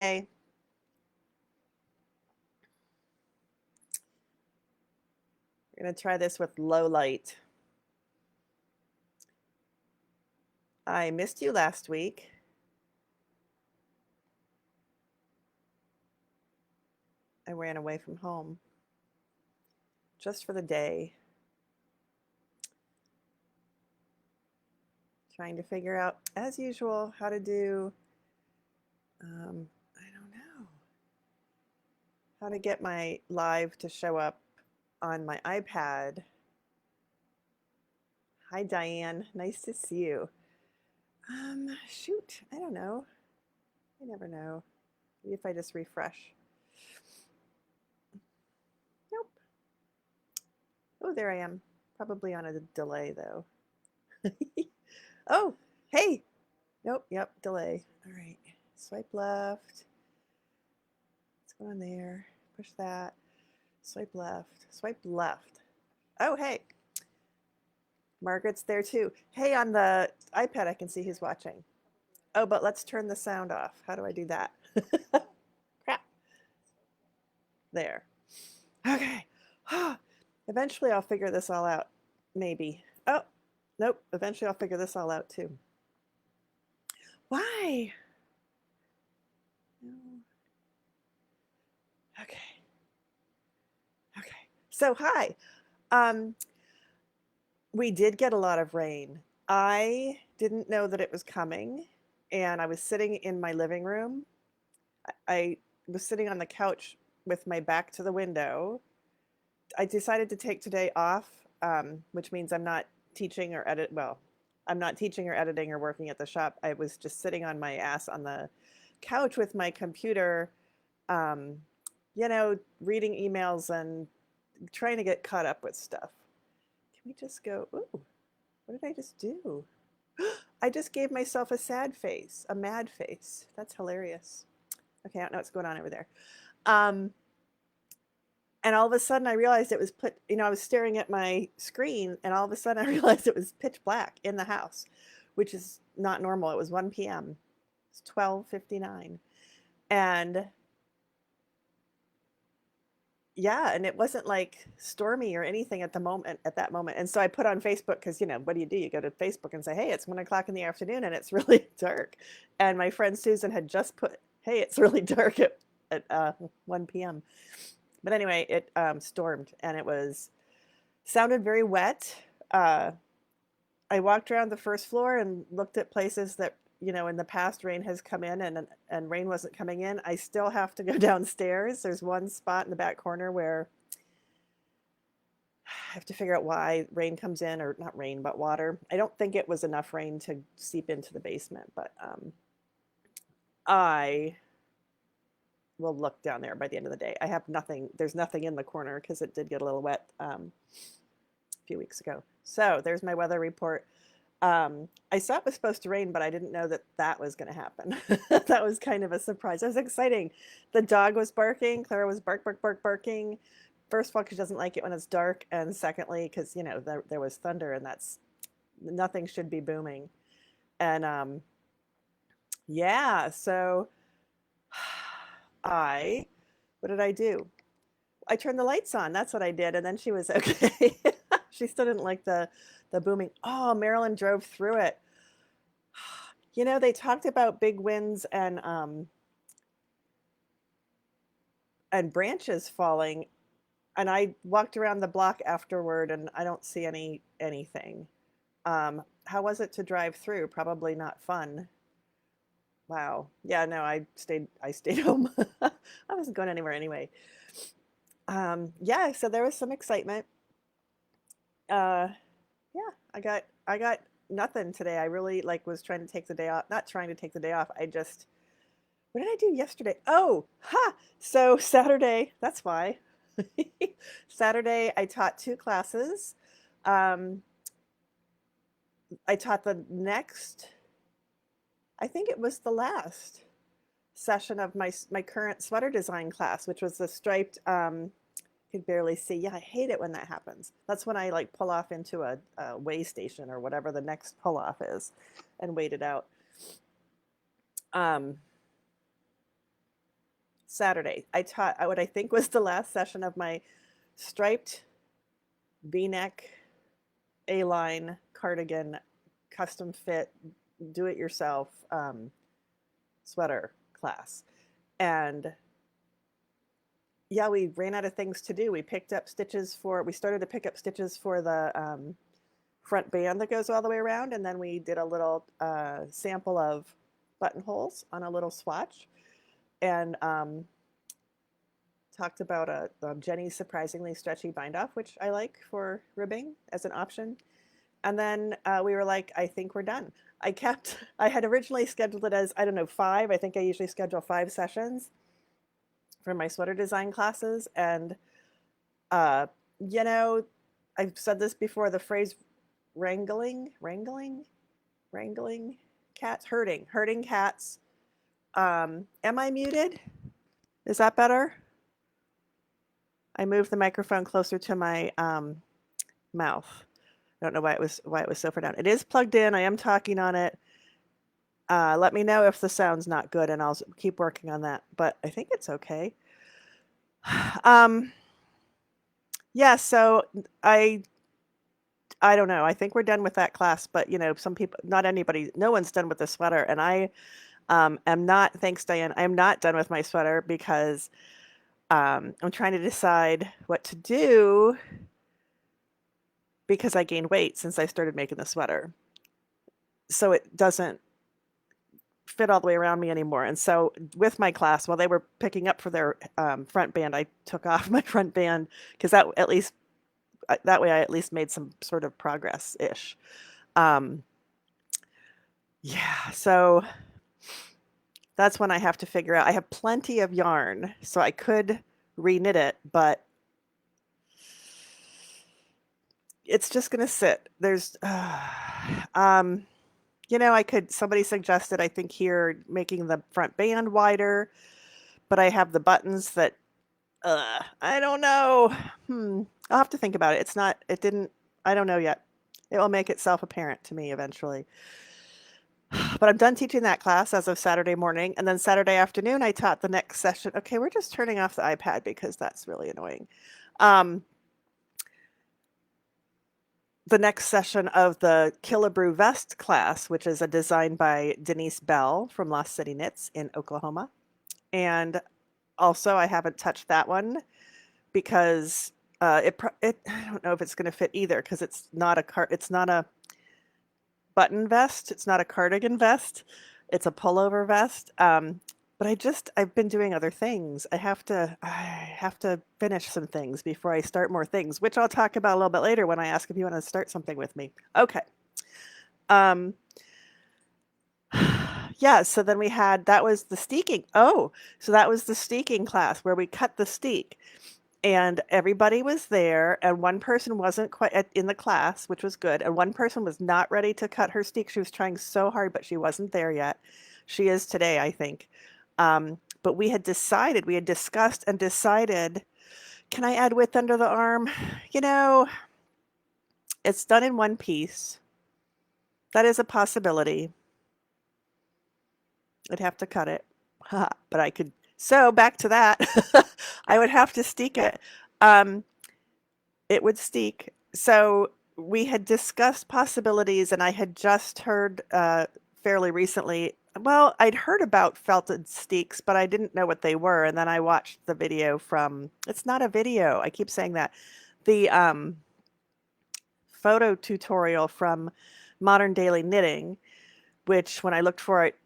Okay, we're going to try this with low light. I missed you last week. I ran away from home just for the day, trying to figure out, as usual, how to do, I don't know, how to get my live to show up on my iPad. Hi, Diane. Nice to see you. Shoot, I don't know. I never know. Maybe if I just refresh. Nope. Oh, there I am. Probably on a delay, though. Oh, hey. Nope, yep, delay. All right. Swipe left. What's going on there? Push that. Swipe left. Swipe left. Oh, hey. Margaret's there too. Hey, on the iPad, I can see who's watching. Oh, but let's turn the sound off. How do I do that? Crap. There. Okay. Eventually, I'll figure this all out. Maybe. Oh, nope. Eventually, I'll figure this all out too. Why? No. Okay. Okay. So, hi. Um, we did get a lot of rain. I didn't know that it was coming, and I was sitting in my living room. I was sitting on the couch with my back to the window. I decided to take today off, which means I'm not teaching or edit. Well, I'm not teaching or editing or working at the shop. I was just sitting on my ass on the couch with my computer, um, reading emails and trying to get caught up with stuff. Can we just go, ooh, what did I just do? I just gave myself a sad face, a mad face. That's hilarious. Okay, I don't know what's going on over there. Um, and all of a sudden I realized it was I was staring at my screen and all of a sudden I realized it was pitch black in the house, which is not normal. It was 1 p.m. It's 12:59. And yeah, and it wasn't like stormy or anything at that moment. And so I put on Facebook because, what do? You go to Facebook and say, hey, it's 1 o'clock in the afternoon and it's really dark. And my friend Susan had just put, hey, it's really dark at 1 p.m. But anyway, it stormed and sounded very wet. Uh, I walked around the first floor and looked at places that, in the past rain has come in and rain wasn't coming in. I still have to go downstairs. There's one spot in the back corner where I have to figure out why rain comes in, or not rain, but water. I don't think it was enough rain to seep into the basement, but I will look down there by the end of the day. I have nothing. There's nothing in the corner because it did get a little wet a few weeks ago. So there's my weather report. I saw it was supposed to rain, but I didn't know that that was going to happen. That was kind of a surprise. It was exciting. The dog was barking. Clara was barking. First of all, because she doesn't like it when it's dark, and secondly, because there was thunder, and that's nothing should be booming. And yeah, so I, what did I do? I turned the lights on. That's what I did, and then she was okay. She still didn't like the booming. Oh, Marilyn drove through it. They talked about big winds and branches falling, and I walked around the block afterward, and I don't see anything. How was it to drive through? Probably not fun. Wow. Yeah, no, I stayed home. I wasn't going anywhere anyway. Yeah, so there was some excitement. Uh, yeah, I got nothing today. I really was trying to take the day off. Not trying to take the day off. What did I do yesterday? Oh, ha! So Saturday, that's why. Saturday, I taught 2 classes. Um, I taught the next, I think it was the last session of my current sweater design class, which was the striped. Could barely see. Yeah, I hate it when that happens. That's when I pull off into a way station or whatever the next pull off is, and wait it out. Um, Saturday. I taught what I think was the last session of my striped V-neck A-line cardigan, custom fit, do it yourself sweater class. And yeah, we ran out of things to do. We started to pick up stitches for the front band that goes all the way around. And then we did a little sample of buttonholes on a little swatch. And talked about Jenny's surprisingly stretchy bind off, which I like for ribbing as an option. And then we were like, I think we're done. I had originally scheduled it as, I don't know, 5. I think I usually schedule 5 sessions for my sweater design classes. And, you know, I've said this before, the phrase wrangling cats, herding cats. Am I muted? Is that better? I moved the microphone closer to my mouth. I don't know why it was so far down. It is plugged in. I am talking on it. Let me know if the sound's not good, and I'll keep working on that. But I think it's okay. Yeah. So I don't know. I think we're done with that class. But you know, some people, not anybody, no one's done with the sweater, and I am not. Thanks, Diane. I am not done with my sweater because I'm trying to decide what to do because I gained weight since I started making the sweater. So it doesn't fit all the way around me anymore. And so with my class, while they were picking up for their front band, I took off my front band because that way I at least made some sort of progress-ish. Yeah, so that's when I have to figure out. I have plenty of yarn, so I could reknit it, but it's just going to sit. There's, you know, somebody suggested, I think here, making the front band wider, but I have the buttons that, I don't know. I'll have to think about it. I don't know yet. It will make itself apparent to me eventually. But I'm done teaching that class as of Saturday morning. And then Saturday afternoon, I taught the next session. Okay, we're just turning off the iPad because that's really annoying. The next session of the Killabrew Vest class, which is a design by Denise Bell from Lost City Knits in Oklahoma. And also, I haven't touched that one because I don't know if it's going to fit either because it's not a button vest. It's not a cardigan vest. It's a pullover vest. But I've been doing other things. I have to finish some things before I start more things, which I'll talk about a little bit later when I ask if you want to start something with me. Okay. Yeah, so then that was the steeking. Oh, so that was the steeking class where we cut the steek. And everybody was there, and one person wasn't quite in the class, which was good. And one person was not ready to cut her steek. She was trying so hard, but she wasn't there yet. She is today, I think. But we had discussed and decided, can I add width under the arm? You know, it's done in one piece. That is a possibility. I'd have to cut it, but I could. So back to that, I would have to steek it. It would steek. So we had discussed possibilities, and I had just heard fairly recently. Well, I'd heard about felted steeks, but I didn't know what they were. And then I watched the video it's not a video. I keep saying that. The photo tutorial from Modern Daily Knitting, which when I looked for it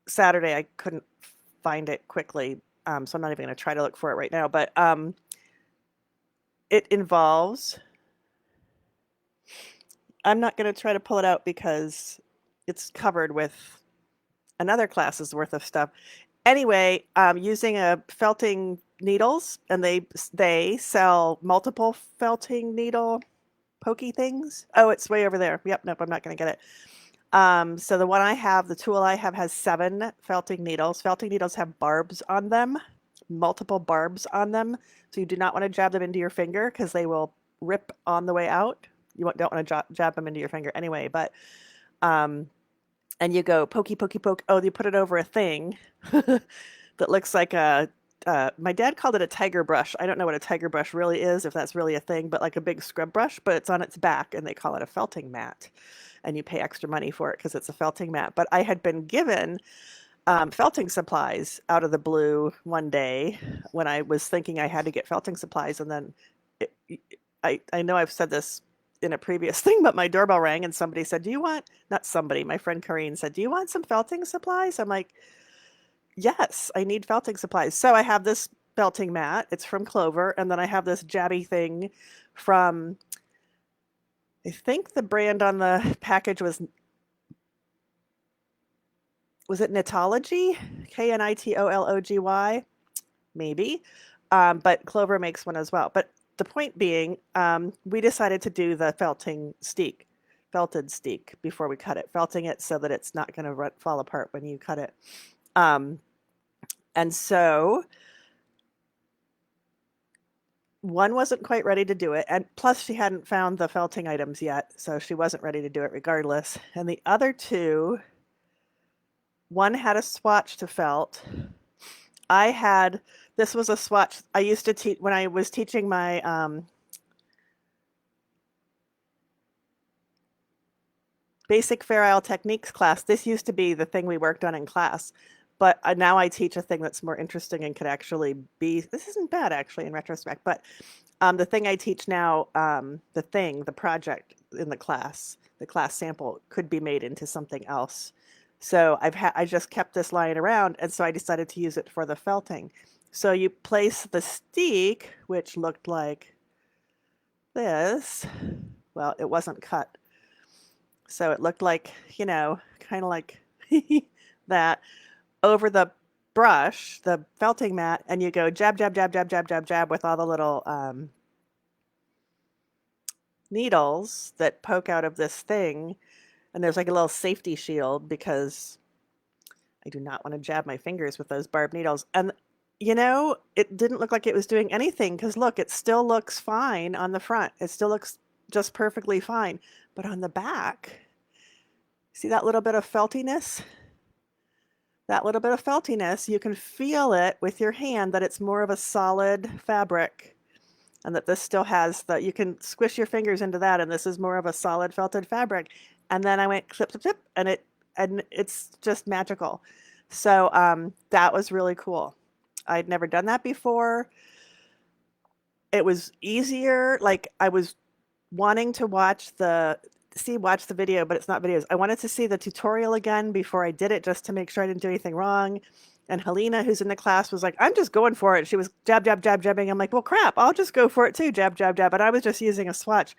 Saturday, I couldn't find it quickly. So I'm not even going to try to look for it right now. But it involves, I'm not going to try to pull it out because it's covered with another class's worth of stuff. Anyway, using felting needles, and they sell multiple felting needle pokey things. Oh, it's way over there. Yep, nope, I'm not going to get it. So the tool I have has 7 felting needles. Felting needles have barbs on them, multiple barbs on them. So you do not want to jab them into your finger because they will rip on the way out. You don't want to jab them into your finger anyway, but, and you go pokey, pokey, poke. Oh, you put it over a thing. that looks like a my dad called it a tiger brush. I don't know what a tiger brush really is, if that's really a thing, but like a big scrub brush, but it's on its back and they call it a felting mat. And you pay extra money for it because it's a felting mat. But I had been given felting supplies out of the blue one day when I was thinking I had to get felting supplies. And then it, I know I've said this in a previous thing, but my doorbell rang and somebody said, do you want, not somebody, my friend Corrine said, do you want some felting supplies? I'm like, yes, I need felting supplies. So I have this felting mat. It's from Clover. And then I have this jabby thing from, I think the brand on the package was it Knitology? Knitology? Maybe. But Clover makes one as well. But the point being, we decided to do the felted steak before we cut it, felting it so that it's not going to fall apart when you cut it. And so one wasn't quite ready to do it. And plus, she hadn't found the felting items yet. So she wasn't ready to do it regardless. And the other two, one had a swatch to felt. This was a swatch I used to teach when I was teaching my basic Fair Isle Techniques class. This used to be the thing we worked on in class, but now I teach a thing that's more interesting and could actually be, this isn't bad actually in retrospect, but the thing I teach now, the project in the class sample could be made into something else. So I just kept this lying around, and so I decided to use it for the felting. So you place the steak, which looked like this. Well, it wasn't cut. So it looked like, kind of like that, over the brush, the felting mat, and you go jab, jab, jab, jab, jab, jab, jab with all the little needles that poke out of this thing. And there's like a little safety shield because I do not want to jab my fingers with those barbed needles. And, it didn't look like it was doing anything because look, it still looks fine on the front. It still looks just perfectly fine. But on the back, see that little bit of feltiness? That little bit of feltiness, you can feel it with your hand that it's more of a solid fabric and that this still has you can squish your fingers into that and this is more of a solid felted fabric. And then I went clip, clip, clip, and it's just magical. So that was really cool. I'd never done that before. It was easier. Like I was wanting to watch the video, but it's not videos. I wanted to see the tutorial again before I did it just to make sure I didn't do anything wrong. And Helena, who's in the class, was like, I'm just going for it. She was jab, jab, jab, jabbing. I'm like, well, crap, I'll just go for it too. Jab, jab, jab. But I was just using a swatch.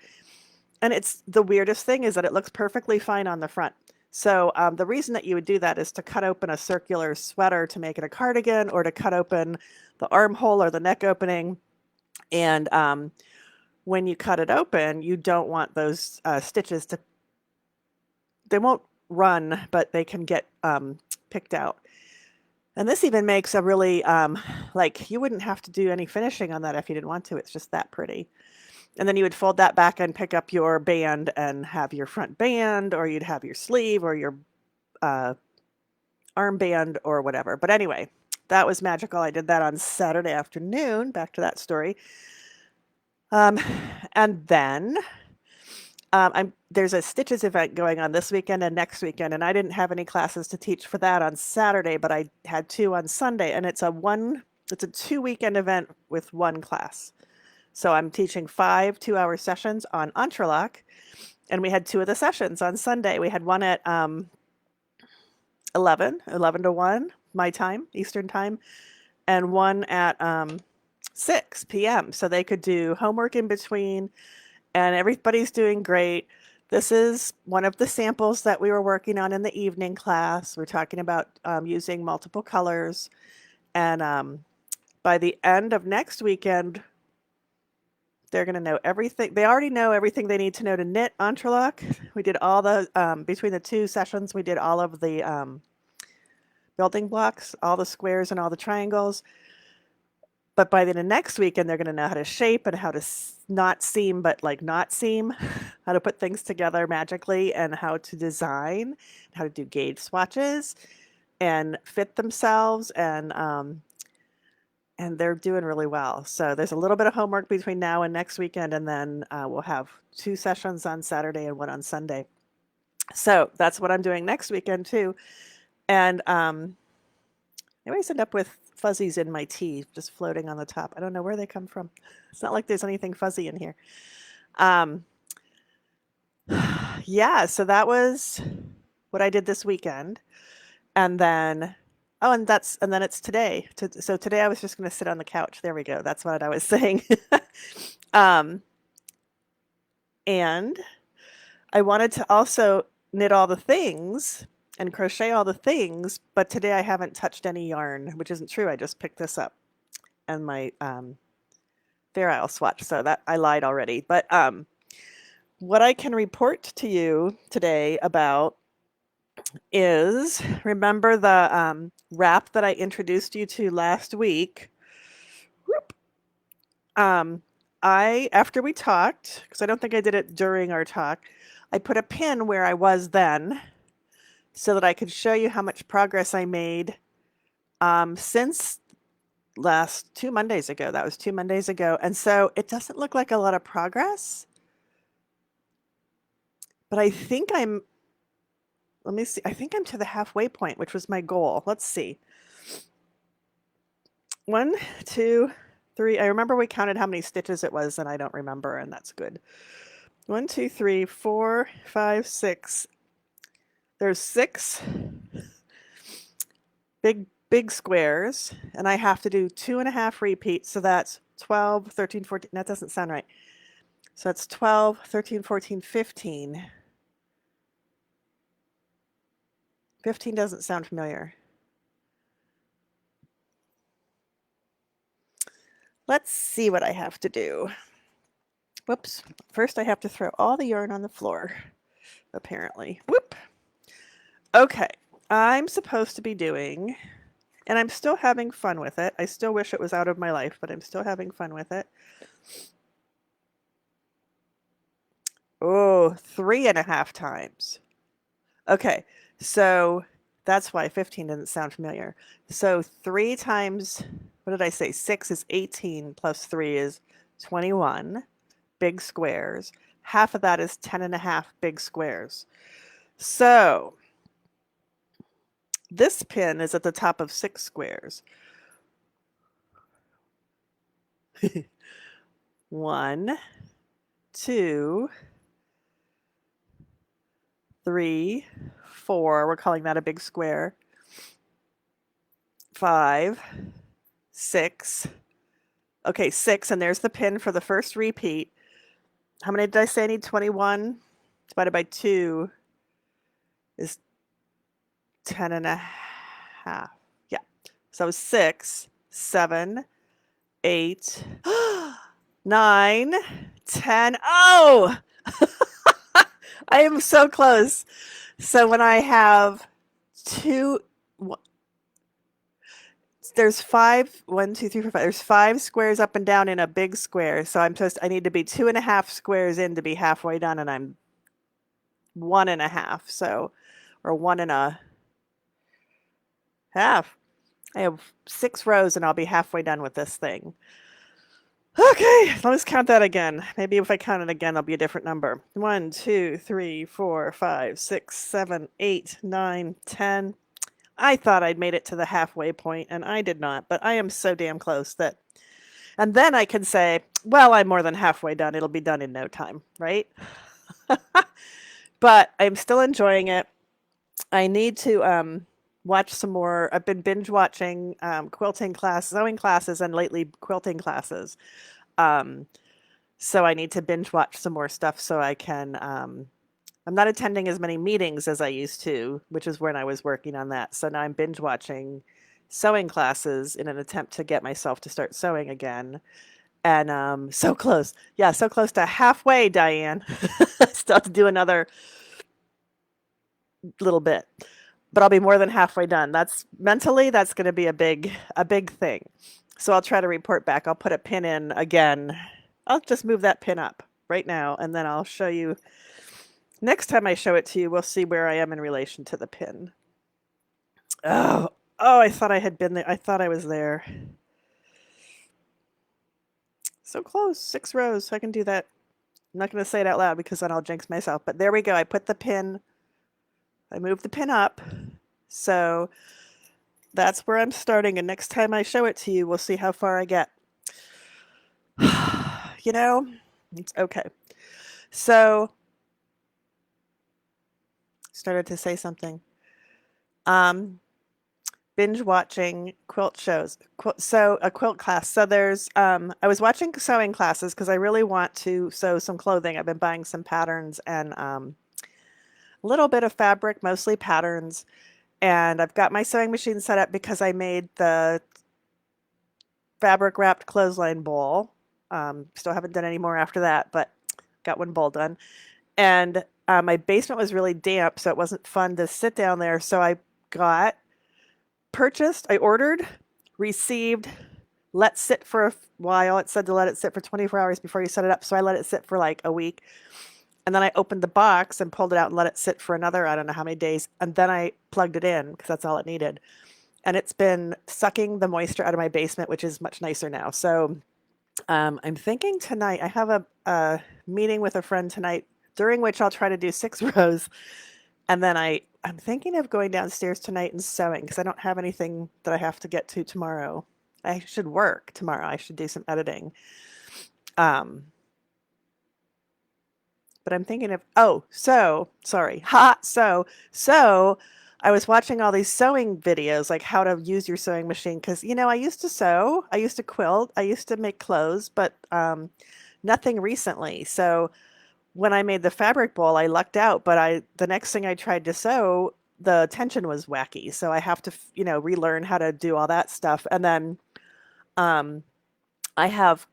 And it's the weirdest thing is that it looks perfectly fine on the front. So the reason that you would do that is to cut open a circular sweater to make it a cardigan or to cut open the armhole or the neck opening. And when you cut it open, you don't want those stitches they won't run, but they can get picked out. And this even makes a really, like you wouldn't have to do any finishing on that if you didn't want to. It's just that pretty. And then you would fold that back and pick up your band and have your front band, or you'd have your sleeve or your armband or whatever. But anyway, that was magical. I did that on Saturday afternoon. Back to that story. And then there's a Stitches event going on this weekend and next weekend, and I didn't have any classes to teach for that on Saturday, but I had 2 on Sunday, and it's a 2-weekend event with 1 class. So I'm teaching 5 2-hour sessions on entrelac, and we had 2 of the sessions on Sunday. We had one at 11 to 1 my time, Eastern time, and one at 6 p.m. So they could do homework in between, and everybody's doing great. This is one of the samples that we were working on in the evening class. We're talking about using multiple colors, and by the end of next weekend, they're going to know everything. They already know everything they need to know to knit entrelac. We did all the, between the 2 sessions, we did all of the building blocks, all the squares and all the triangles. But by the next weekend, they're going to know how to shape and how to not seam, but like not seam, how to put things together magically and how to design, how to do gauge swatches. and fit themselves, and they're doing really well. So there's a little bit of homework between now and next weekend, and then we'll have 2 sessions on Saturday and 1 on Sunday. So that's what I'm doing next weekend too. And I always end up with fuzzies in my tea just floating on the top. I don't know where they come from. It's not like there's anything fuzzy in here. Um, yeah, so that was what I did this weekend. And then, oh, and then it's today. So today I was just going to sit on the couch. There we go. That's what I was saying. um, and I wanted to also knit all the things and crochet all the things, but today I haven't touched any yarn, which isn't true. I just picked this up and my Fair Isle swatch, so that I lied already. But what I can report to you today about is, remember the wrap that I introduced you to last week? Whoop. After we talked, because I don't think I did it during our talk, I put a pin where I was then so that I could show you how much progress I made since last 2 Mondays ago. That was 2 Mondays ago. And so it doesn't look like a lot of progress, but I think let me see. I think I'm to the halfway point, which was my goal. Let's see. 1, 2, 3. I remember we counted how many stitches it was, and I don't remember, and that's good. 1, 2, 3, 4, 5, 6. There's 6 big squares, and I have to do 2.5 repeats, so that's 12, 13, 14. That doesn't sound right. So that's 12, 13, 14, 15. 15 doesn't sound familiar. Let's see what I have to do. Whoops. First I have to throw all the yarn on the floor, apparently. Whoop. Okay. I'm supposed to be doing, and I'm still having fun with it. I still wish it was out of my life, but I'm still having fun with it. Oh, 3.5 times. Okay, so that's why 15 didn't sound familiar. So 3 times, what did I say? 6 is 18 plus 3 is 21 big squares. Half of that is 10.5 big squares. So this pin is at the top of 6 squares. 1, 2, 3, 4. We're calling that a big square. 5, 6. Okay, 6, and there's the pin for the first repeat. How many did I say I need? 21 divided by 2 is 10.5. Yeah. So 6, 7, 8, 9, 10. Oh! I am so close. So when I have 2, there's 5, 1, 2, 3, 4, 5. There's 5 squares up and down in a big square. So I need to be 2.5 squares in to be halfway done, and I'm 1.5. So, or 1.5. I have 6 rows and I'll be halfway done with this thing. Okay, let's count that again. Maybe if I count it again, it'll be a different number. 1, 2, 3, 4, 5, 6, 7, 8, 9, 10. I thought I'd made it to the halfway point, and I did not, but I am so damn close that. And then I can say, well, I'm more than halfway done. It'll be done in no time, right? But I'm still enjoying it. I need to watch some more. I've been binge watching quilting class, sewing classes, and lately quilting classes. So I need to binge watch some more stuff so I can. I'm not attending as many meetings as I used to, which is when I was working on that. So now I'm binge watching sewing classes in an attempt to get myself to start sewing again. And so close. Yeah, so close to halfway, Diane. Still have to do another little bit. But I'll be more than halfway done. That's mentally, that's going to be a big thing. So I'll try to report back. I'll put a pin in again. I'll just move that pin up right now, and then I'll show you. Next time I show it to you, we'll see where I am in relation to the pin. Oh, oh, I thought I had been there. I thought I was there. So close, 6 rows. I can do that. I'm not going to say it out loud because then I'll jinx myself. But there we go. I put the pin, I moved the pin up. So that's where I'm starting. And next time I show it to you, we'll see how far I get. You know, it's okay. So, started to say something. Binge watching quilt shows. So a quilt class. So there's I was watching sewing classes because I really want to sew some clothing. I've been buying some patterns and a little bit of fabric, mostly patterns. And I've got my sewing machine set up because I made the fabric wrapped clothesline bowl. Still haven't done any more after that, but got one bowl done. And my basement was really damp, so it wasn't fun to sit down there. So I ordered, received, let sit for a while. It said to let it sit for 24 hours before you set it up. So I let it sit for like a week. And then I opened the box and pulled it out and let it sit for another, I don't know how many days. And then I plugged it in because that's all it needed. And it's been sucking the moisture out of my basement, which is much nicer now. So I'm thinking tonight, I have a meeting with a friend tonight, during which I'll try to do 6 rows. And then I'm thinking of going downstairs tonight and sewing because I don't have anything that I have to get to tomorrow. I should work tomorrow. I should do some editing. Um, but I'm thinking of, oh, so sorry. So I was watching all these sewing videos, like how to use your sewing machine. Cause I used to sew, I used to quilt, I used to make clothes, but nothing recently. So when I made the fabric bowl, I lucked out, but the next thing I tried to sew, the tension was wacky. So I have to, relearn how to do all that stuff. And then um, I have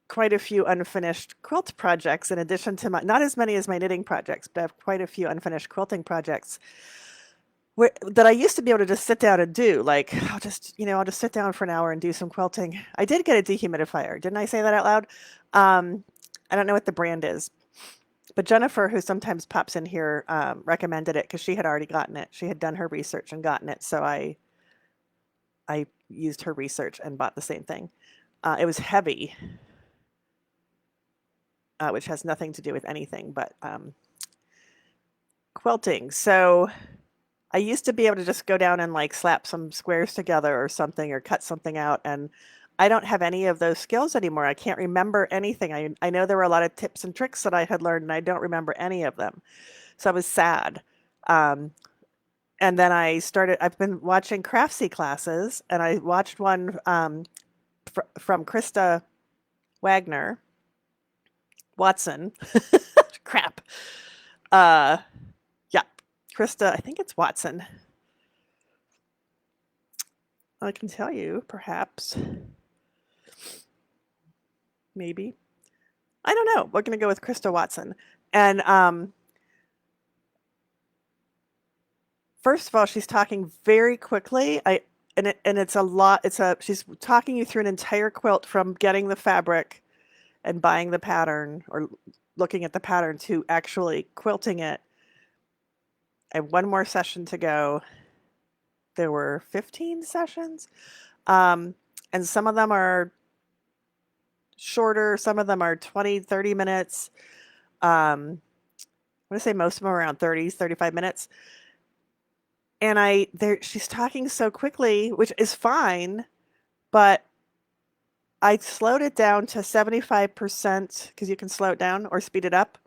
quite a few unfinished quilt projects in addition to not as many as my knitting projects, but I have quite a few unfinished quilting projects that I used to be able to just sit down and do. Like I'll just sit down for an hour and do some quilting. I did get a dehumidifier. Didn't I say that out loud? I don't know what the brand is. But Jennifer, who sometimes pops in here, recommended it because she had already gotten it. She had done her research and gotten it. So I used her research and bought the same thing. It was heavy, which has nothing to do with anything but quilting. So I used to be able to just go down and like slap some squares together or something or cut something out. And I don't have any of those skills anymore. I can't remember anything. I know there were a lot of tips and tricks that I had learned and I don't remember any of them. So I was sad. Um, and then I've been watching Craftsy classes and I watched one from Krista Wagner Watson. Crap. Uh, yeah, Krista, I think it's Watson. I can tell you, perhaps. Maybe. I don't know. We're going to go with Krista Watson. And first of all, she's talking very quickly. It's a lot. She's talking you through an entire quilt from getting the fabric and buying the pattern or looking at the pattern to actually quilting it. I have one more session to go. There were 15 sessions. And some of them are shorter. Some of them are 20, 30 minutes. I'm going to say most of them are around 30, 35 minutes. And she's talking so quickly, which is fine, but I slowed it down to 75% because you can slow it down or speed it up.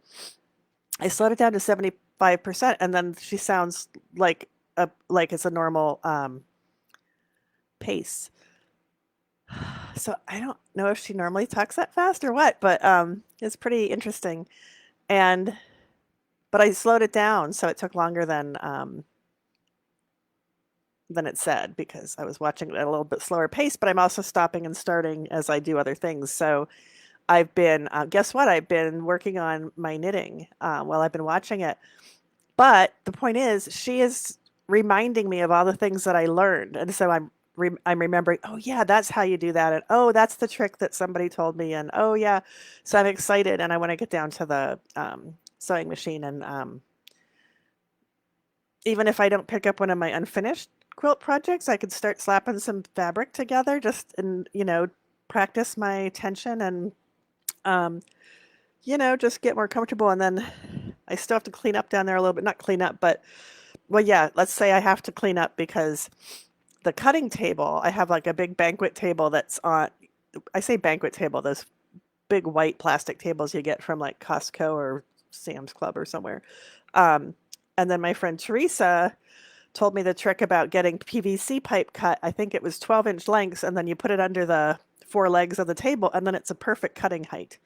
I slowed it down to 75%, and then she sounds like it's a normal pace. So I don't know if she normally talks that fast or what, but it's pretty interesting. But I slowed it down, so it took longer than it said because I was watching it at a little bit slower pace, but I'm also stopping and starting as I do other things. So I've been, guess what? I've been working on my knitting while I've been watching it. But the point is, she is reminding me of all the things that I learned. And so I'm remembering, oh, yeah, that's how you do that. And oh, that's the trick that somebody told me. And oh, yeah. So I'm excited. And I want to get down to the sewing machine. And even if I don't pick up one of my unfinished quilt projects, I could start slapping some fabric together just and, practice my tension and, um, just get more comfortable. And then I still have to clean up down there a little bit, not clean up, but well, yeah, let's say I have to clean up because the cutting table, I have like a big banquet table that's on, I say banquet table, those big white plastic tables you get from like Costco or Sam's Club or somewhere. Um, and then my friend Teresa told me the trick about getting PVC pipe cut. I think it was 12-inch lengths, and then you put it under the four legs of the table, and then it's a perfect cutting height.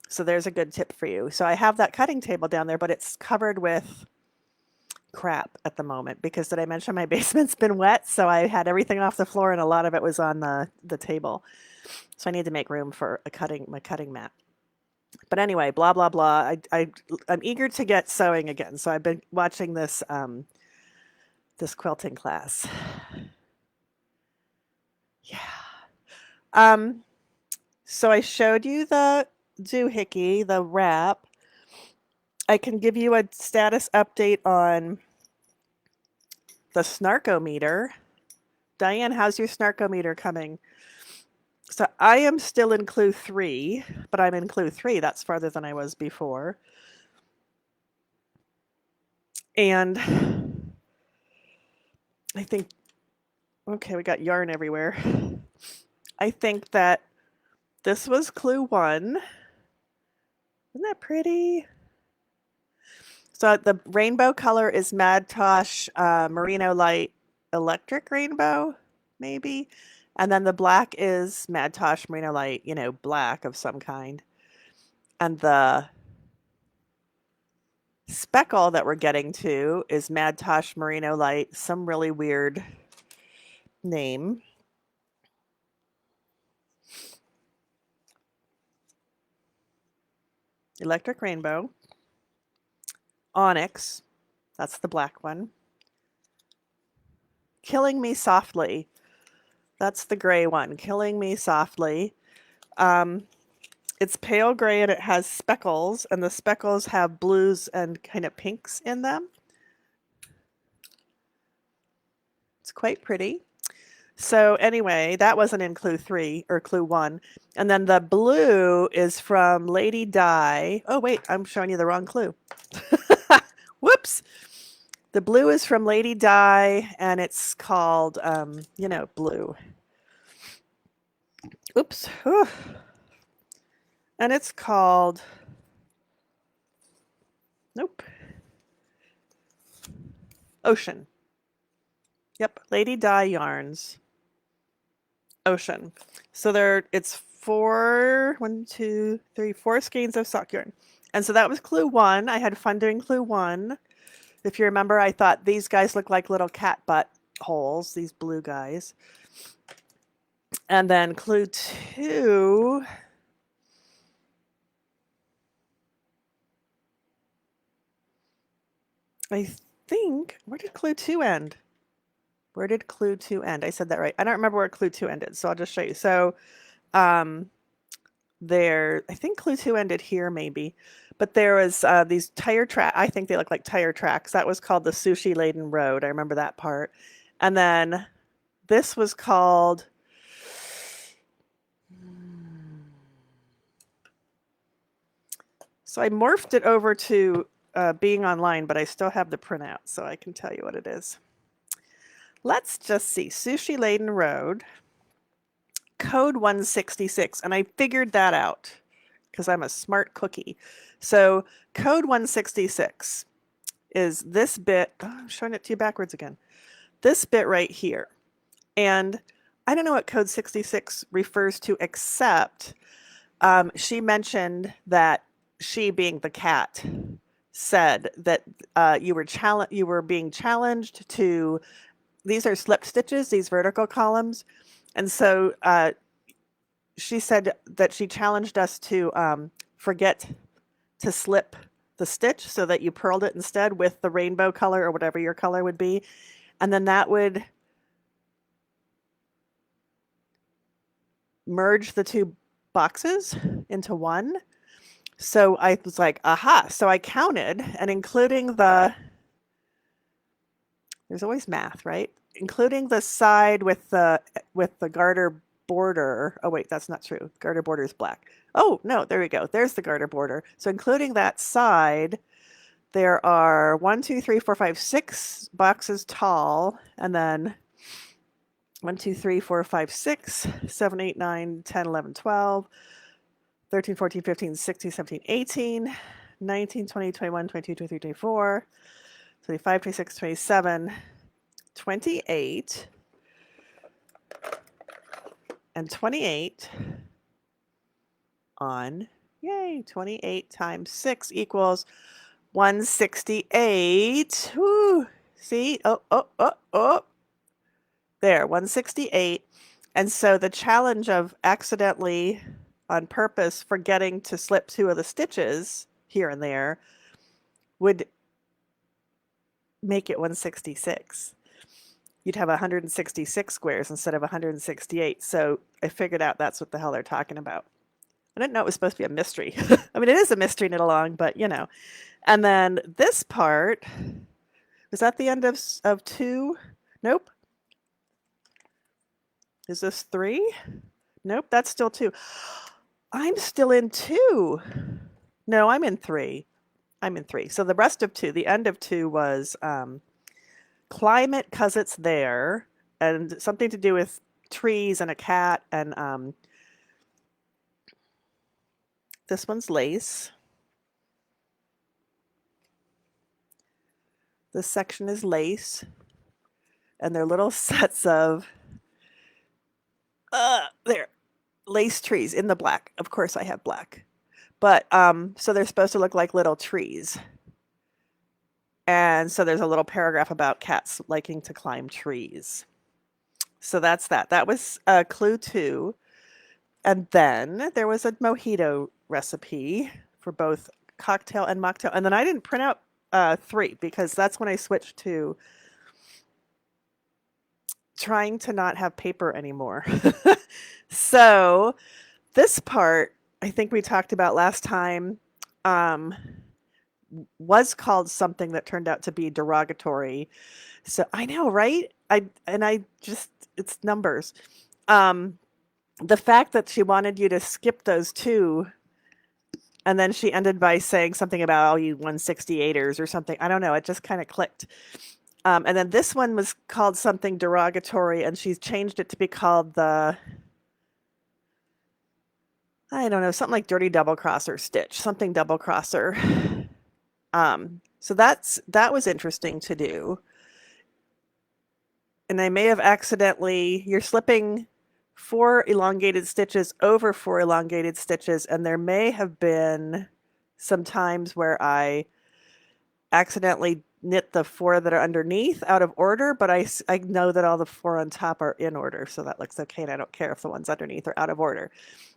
So there's a good tip for you. So I have that cutting table down there, but it's covered with crap at the moment because did I mention my basement's been wet? So I had everything off the floor and a lot of it was on the table. So I need to make room for my cutting mat. But anyway, blah blah blah. I'm eager to get sewing again. So I've been watching this quilting class. Yeah. Um so I showed you the doohickey, the wrap. I can give you a status update on the snarkometer. Diane, how's your snarkometer coming? So I am still in clue 3, but I'm in clue 3. That's farther than I was before. And I think, okay, we got yarn everywhere. I think that this was clue 1. Isn't that pretty? So the rainbow color is Mad Tosh Merino Light Electric Rainbow, maybe. And then the black is Mad Tosh Merino Light, black of some kind. And the speckle that we're getting to is Mad Tosh Merino Light, some really weird name. Electric Rainbow. Onyx, that's the black one. Killing Me Softly, that's the gray one. Killing Me Softly. It's pale gray and it has speckles, and the speckles have blues and kind of pinks in them. It's quite pretty. So anyway, that wasn't in clue 3 or clue 1. And then the blue is from Lady Di. Oh, wait, I'm showing you the wrong clue. Whoops. The blue is from Lady Di, and it's called, blue. Oops. Whew. And it's called, nope, Ocean. Yep, Lady Di Yarns. Ocean. So it's 4 skeins of sock yarn. And so that was clue 1. I had fun doing clue 1. If you remember, I thought these guys look like little cat butt holes, these blue guys. And then clue 2, I think, where did clue 2 end? Where did clue 2 end? I said that right. I don't remember where clue 2 ended, so I'll just show you. So I think clue 2 ended here maybe, but there was these tire tracks. I think they look like tire tracks. That was called the Sushi Laden Road. I remember that part. And then this was called, so I morphed it over to being online, but I still have the printout, so I can tell you what it is. Let's just see. Sushi Laden Road, code 166. And I figured that out because I'm a smart cookie. So code 166 is this bit. Oh, I'm showing it to you backwards again. This bit right here. And I don't know what code 66 refers to, except she mentioned that she, being the cat, said that you were being challenged to, these are slip stitches, these vertical columns. And so she said that she challenged us to forget to slip the stitch so that you purled it instead with the rainbow color or whatever your color would be. And then that would merge the two boxes into one. So I was like, aha. So I counted, and including there's always math, right? including the side with the garter border. Oh wait, that's not true. Garter border is black. Oh no, there we go. There's the garter border. So including that side, there are 1, 2, 3, 4, 5, 6 boxes tall, and then 1, 2, 3, 4, 5, 6, 7, 8, 9, 10, 11, 12, 13, 14, 15, 16, 17, 18, 19, 20, 21, 22, 23, 24, 25, 26, 27, 28, and 28 on, yay, 28 times 6 equals 168. Woo! See? Oh. There, 168. And so the challenge of accidentally, on purpose, forgetting to slip 2 of the stitches here and there would make it 166. You'd have 166 squares instead of 168. So I figured out that's what the hell they're talking about. I didn't know it was supposed to be a mystery. I mean, it is a mystery knit along, but you know. And then this part, is that the end of 2? Nope. Is this 3? Nope, that's still 2. I'm still in 2. No, I'm in 3. I'm in 3. So the rest of 2, the end of 2 was climate because it's there, and something to do with trees and a cat, and this one's lace. This section is lace, and they're little sets of there, lace trees in the black. Of course I have black. But so they're supposed to look like little trees. And so there's a little paragraph about cats liking to climb trees. So that's that. That was clue 2. And then there was a mojito recipe for both cocktail and mocktail. And then I didn't print out 3 because that's when I switched to trying to not have paper anymore. So this part, I think we talked about last time, was called something that turned out to be derogatory. So I know, right? It's numbers. The fact that she wanted you to skip those 2, and then she ended by saying something about all you 168ers or something. I don't know. It just kind of clicked. And then this one was called something derogatory, and she's changed it to be called the, I don't know, something like dirty double crosser stitch, something double crosser. So that was interesting to do. And I may have accidentally, you're slipping 4 elongated stitches over 4 elongated stitches, and there may have been some times where I accidentally knit the 4 that are underneath out of order, but I know that all the 4 on top are in order, so that looks okay, and I don't care if the ones underneath are out of order.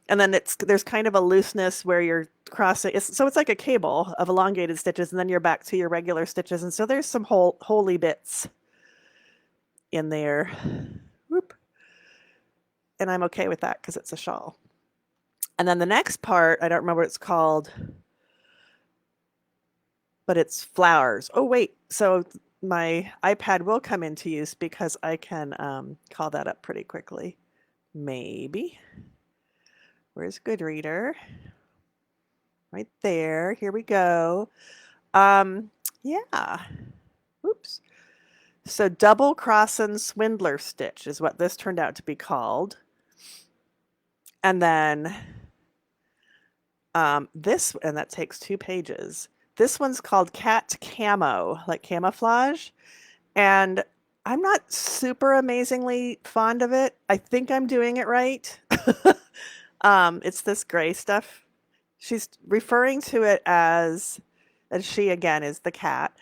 And then there's kind of a looseness where you're crossing, so it's like a cable of elongated stitches, and then you're back to your regular stitches, and so there's some holy bits in there. Whoop. And I'm okay with that because it's a shawl. And then the next part, I don't remember what it's called, but it's flowers. Oh, wait. So my iPad will come into use because I can call that up pretty quickly. Maybe. Where's Goodreader? Right there. Here we go. Yeah. Oops. So double crossin' swindler stitch is what this turned out to be called. And then this, and that takes 2 pages. This one's called cat camo, like camouflage. And I'm not super amazingly fond of it. I think I'm doing it right. It's this gray stuff. She's referring to it as, and she again is the cat.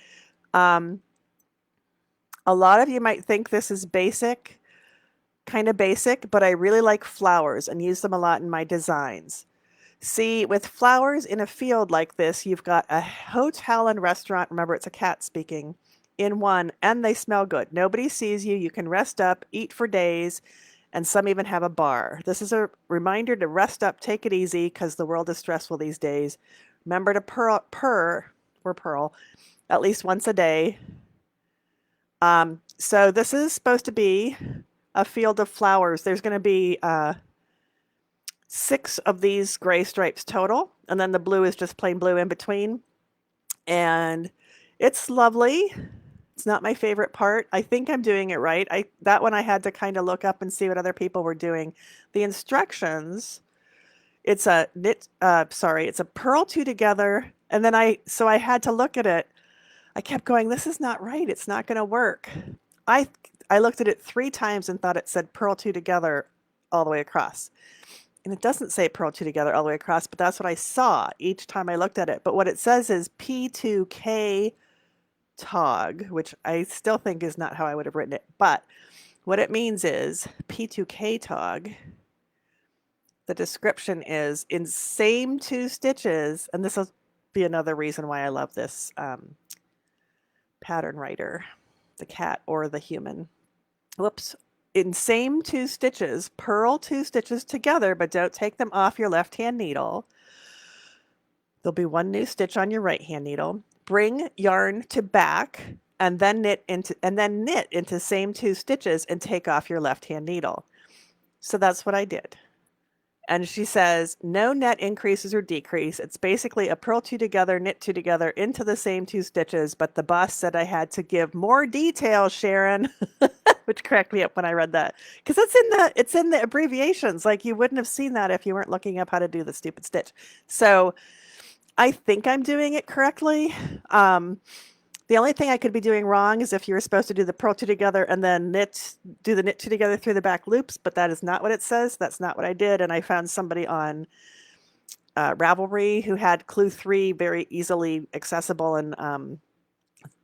A lot of you might think this is basic, kind of basic, but I really like flowers and use them a lot in my designs. See, with flowers in a field like this, you've got a hotel and restaurant, remember it's a cat speaking, in one, and they smell good. Nobody sees you. You can rest up, eat for days, and some even have a bar. This is a reminder to rest up, take it easy, because the world is stressful these days. Remember to purr, at least once a day. So this is supposed to be a field of flowers. There's going to be 6 of these gray stripes total, and then the blue is just plain blue in between. And it's lovely. It's not my favorite part. I think I'm doing it right. That one I had to kind of look up and see what other people were doing. The instructions, it's a it's a purl 2 together, and then I had to look at it. I kept going, this is not right. It's not going to work. I I looked at it 3 times and thought it said purl 2 together all the way across. And it doesn't say purl 2 together all the way across, but that's what I saw each time I looked at it. But what it says is P2K tog, which I still think is not how I would have written it. But what it means is P2K tog. The description is in same 2 stitches, and this will be another reason why I love this pattern writer, the cat or the human. Whoops. In same 2 stitches, purl 2 stitches together, but don't take them off your left-hand needle. There'll be 1 new stitch on your right-hand needle. Bring yarn to back and then knit into same 2 stitches and take off your left-hand needle. So that's what I did. And she says, no net increases or decrease. It's basically a purl 2 together, knit 2 together into the same 2 stitches, but the boss said I had to give more detail, Sharon, which cracked me up when I read that. Because it's in the abbreviations. Like you wouldn't have seen that if you weren't looking up how to do the stupid stitch. So I think I'm doing it correctly. The only thing I could be doing wrong is if you were supposed to do the purl 2 together and then do the knit 2 together through the back loops, but that is not what it says. That's not what I did. And I found somebody on Ravelry who had clue 3 very easily accessible, and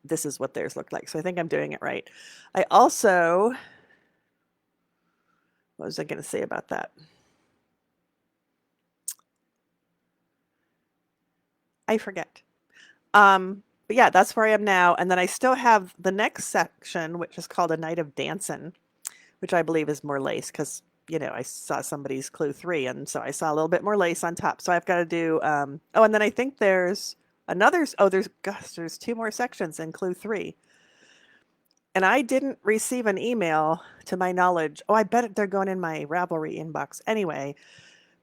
this is what theirs looked like. So I think I'm doing it right. I also, what was I going to say about that? I forget. But yeah, that's where I am now. And then I still have the next section, which is called A Night of Dancing, which I believe is more lace because, you know, I saw somebody's clue 3. And so I saw a little bit more lace on top. So I've got to do, oh, and then I think there's there's 2 more sections in clue 3. And I didn't receive an email to my knowledge. Oh, I bet they're going in my Ravelry inbox. Anyway,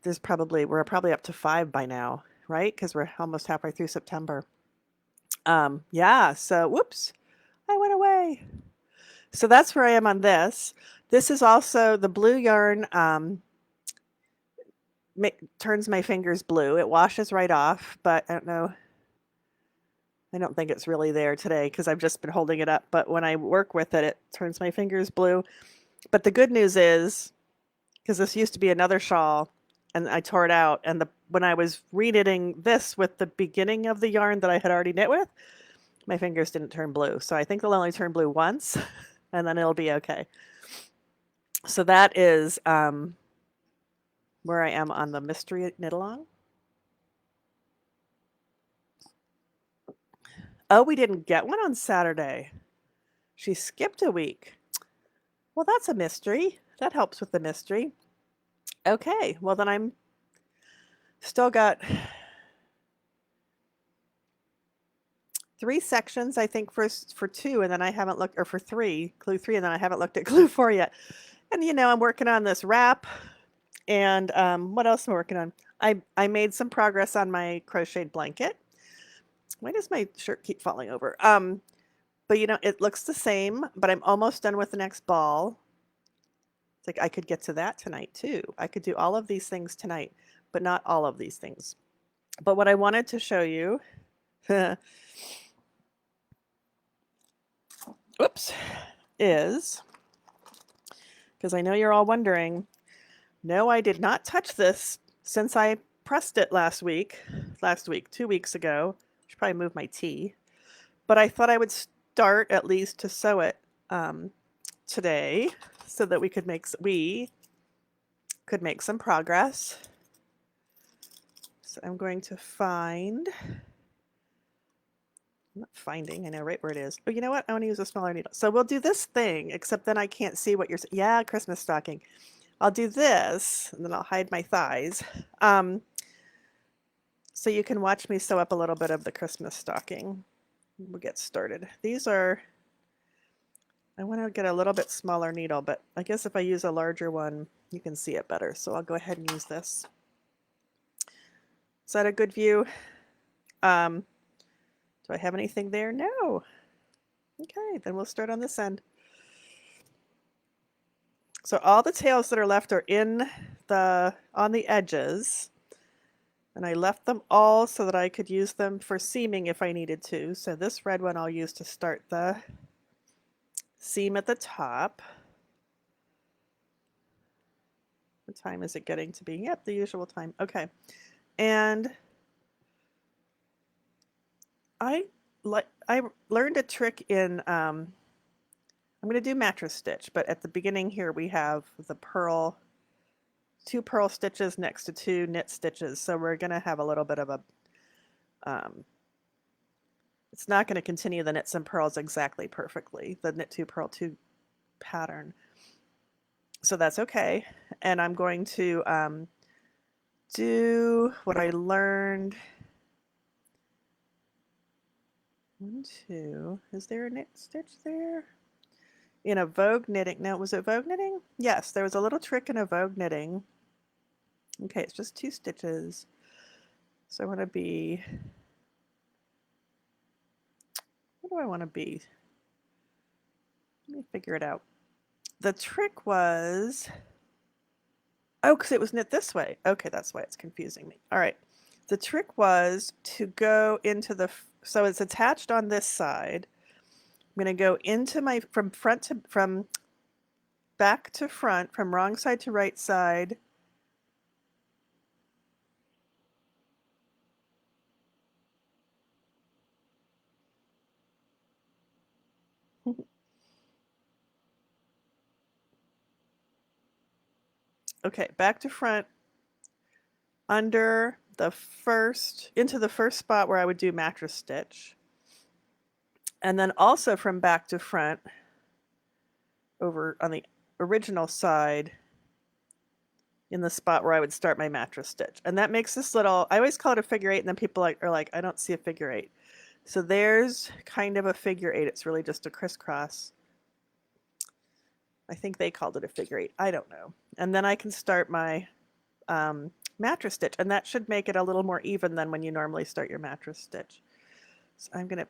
we're probably up to 5 by now, right? Because we're almost halfway through September. Yeah, so whoops, I went away. So that's where I am on this. This is also the blue yarn turns my fingers blue. It washes right off, but I don't know. I don't think it's really there today because I've just been holding it up. But when I work with it, it turns my fingers blue. But the good news is, because this used to be another shawl, and I tore it out, and when I was reknitting this with the beginning of the yarn that I had already knit with, my fingers didn't turn blue. So I think they'll only turn blue once, and then it'll be okay. So that is where I am on the mystery knit along. Oh, we didn't get one on Saturday. She skipped a week. Well, that's a mystery. That helps with the mystery. Okay, well then I'm still got 3 sections, I think, for 2, and then I haven't looked, or for 3, clue 3, and then I haven't looked at clue 4 yet. And you know, I'm working on this wrap, and what else am I working on? I made some progress on my crocheted blanket. Why does my shirt keep falling over? But you know, it looks the same, but I'm almost done with the next ball. It's like I could get to that tonight too. I could do all of these things tonight, but not all of these things. But what I wanted to show you, oops, is, because I know you're all wondering, no, I did not touch this since I pressed it last week, 2 weeks ago. I should probably move my tea. But I thought I would start at least to sew it today so that we could make some progress. So I'm going to find, I'm not finding, I know right where it is. Oh, you know what? I want to use a smaller needle. So we'll do this thing, except then I can't see what you're, yeah, Christmas stocking. I'll do this, and then I'll hide my thighs. So you can watch me sew up a little bit of the Christmas stocking. We'll get started. These are I want to get a little bit smaller needle, but I guess if I use a larger one, you can see it better. So I'll go ahead and use this. Is that a good view? Do I have anything there? No. Okay, then we'll start on this end. So all the tails that are left are on the edges. And I left them all so that I could use them for seaming if I needed to. So this red one I'll use to start the seam at the top. What time is it getting to be? Yep, the usual time. Okay. And I learned a trick in I'm going to do mattress stitch, but at the beginning here we have the purl, 2 purl stitches next to 2 knit stitches. So we're going to have a little bit of a it's not going to continue the knits and purls exactly perfectly, the knit 2 purl 2 pattern. So that's okay. And I'm going to do what I learned. 1, 2, is there a knit stitch there? In a Vogue knitting, now was it Vogue knitting? Yes, there was a little trick in a Vogue knitting. Okay, it's just 2 stitches. So I want to be, what do I want to be? Let me figure it out. The trick was, oh, because it was knit this way. Okay, that's why it's confusing me. All right. The trick was to go into the, so it's attached on this side. I'm going to go into my, from back to front, from wrong side to right side. Okay, back to front, under the first, into the first spot where I would do mattress stitch. And then also from back to front, over on the original side, in the spot where I would start my mattress stitch. And that makes this little, I always call it a figure 8, and then people are like, I don't see a figure 8. So there's kind of a figure 8. It's really just a crisscross. I think they called it a figure 8. I don't know. And then I can start my mattress stitch, and that should make it a little more even than when you normally start your mattress stitch. So I'm going to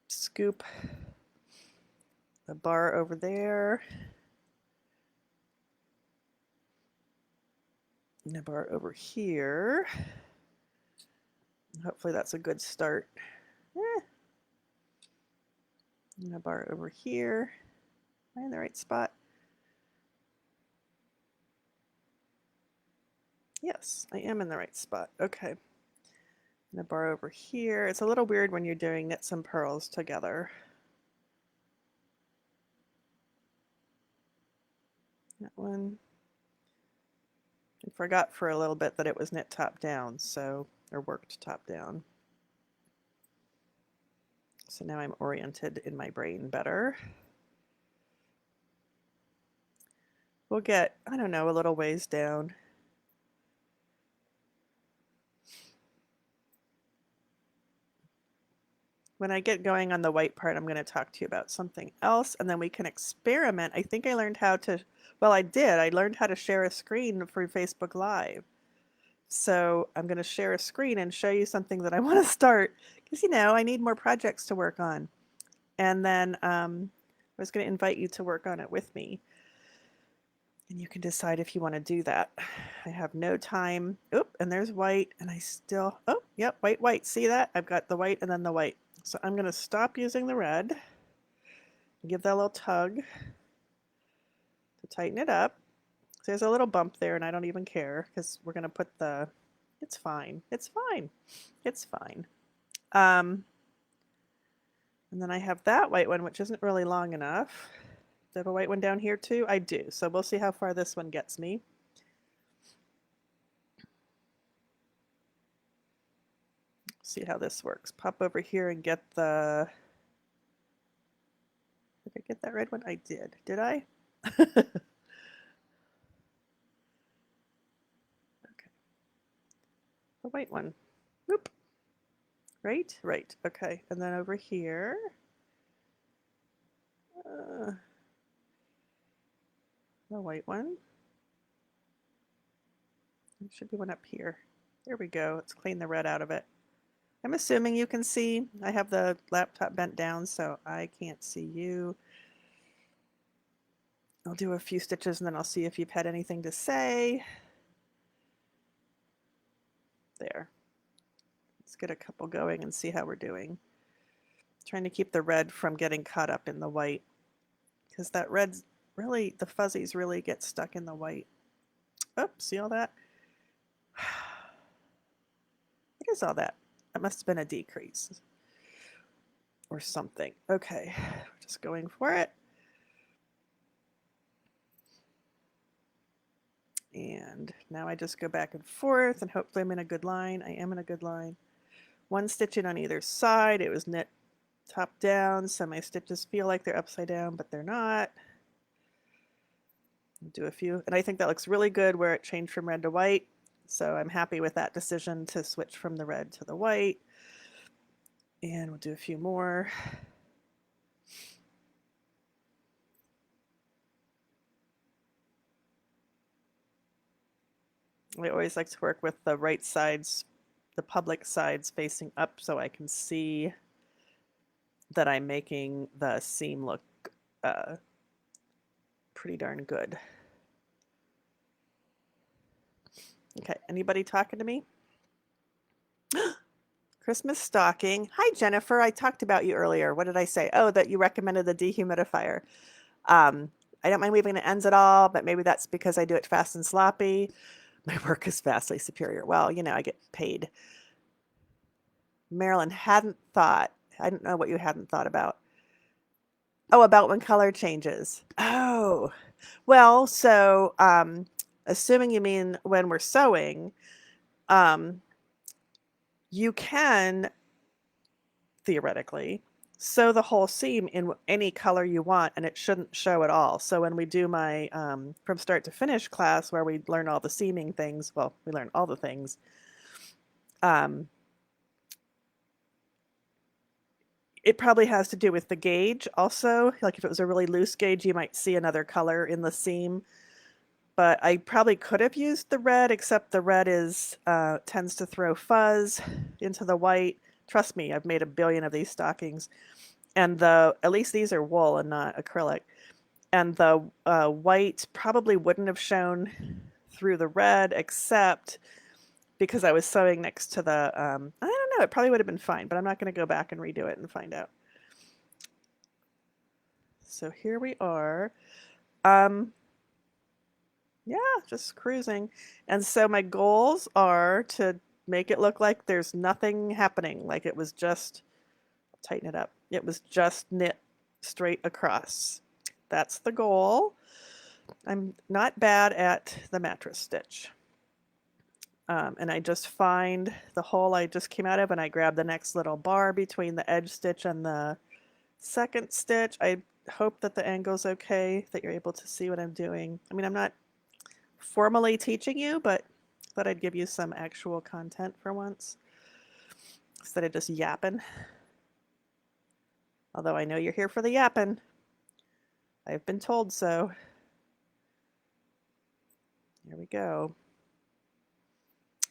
scoop the bar over there, and a bar over here. Hopefully that's a good start. And a bar over here. Am I in the right spot? Yes, I am in the right spot. Okay. And a bar over here. It's a little weird when you're doing knits and purls together. That one. I forgot for a little bit that it was knit top down, so, or worked top down. So now I'm oriented in my brain better. We'll get, I don't know, a little ways down. When I get going on the white part, I'm going to talk to you about something else, and then we can experiment. I think I learned how to, well, I did. I learned how to share a screen for Facebook Live. So I'm going to share a screen and show you something that I want to start, because, you know, I need more projects to work on. And then I was going to invite you to work on it with me. And you can decide if you want to do that. I have no time. Oop, and there's white, and I still, oh, yep, white, white. See that? I've got the white and then the white. So I'm going to stop using the red, give that a little tug to tighten it up. So there's a little bump there, and I don't even care because we're going to put the, it's fine. It's fine. It's fine. And then I have that white one, which isn't really long enough. Do I have a white one down here too? I do. So we'll see how far this one gets me. See how this works. Pop over here and get the, did I get that red one? I did. Did I? Okay. The white one. Whoop. Right? Right. Okay. And then over here. the white one. There should be one up here. There we go. Let's clean the red out of it. I'm assuming you can see. I have the laptop bent down, so I can't see you. I'll do a few stitches and then I'll see if you've had anything to say. There. Let's get a couple going and see how we're doing. Trying to keep the red from getting caught up in the white, because that red's really, the fuzzies really get stuck in the white. Oh, see all that? What is all that? That must have been a decrease or something. Okay, just going for it. And now I just go back and forth and hopefully I'm in a good line. I am in a good line. One stitch in on either side. It was knit top down, so my stitches feel like they're upside down, but they're not. I'll do a few, and I think that looks really good where it changed from red to white. So I'm happy with that decision to switch from the red to the white. And we'll do a few more. I always like to work with the right sides, the public sides facing up, so I can see that I'm making the seam look pretty darn good. Okay, anybody talking to me? Christmas stocking. Hi, Jennifer. I talked about you earlier. What did I say? Oh, that you recommended the dehumidifier. I don't mind leaving the ends at all, but maybe that's because I do it fast and sloppy. My work is vastly superior. Well, you know, I get paid. Marilyn, hadn't thought. I don't know what you hadn't thought about. Oh, about when color changes. Oh, well, so assuming you mean when we're sewing, you can theoretically sew the whole seam in any color you want and it shouldn't show at all. So when we do my from start to finish class where we learn all the seaming things, well, we learn all the things, it probably has to do with the gauge also. Like if it was a really loose gauge, you might see another color in the seam. But I probably could have used the red, except the red is tends to throw fuzz into the white. Trust me, I've made a billion of these stockings. And at least these are wool and not acrylic. And the white probably wouldn't have shown through the red, except because I was sewing next to the, I don't know, it probably would have been fine, but I'm not going to go back and redo it and find out. So here we are. Yeah, just cruising. And so my goals are to make it look like there's nothing happening, like it was just, tighten it up, it was just knit straight across. That's the goal. I'm not bad at the mattress stitch. And I just find the hole I just came out of and I grab the next little bar between the edge stitch and the second stitch. I hope that the angle's okay, that you're able to see what I'm doing. I mean, I'm not formally teaching you, but thought I'd give you some actual content for once instead of just yapping. Although I know you're here for the yapping. I've been told so. Here we go.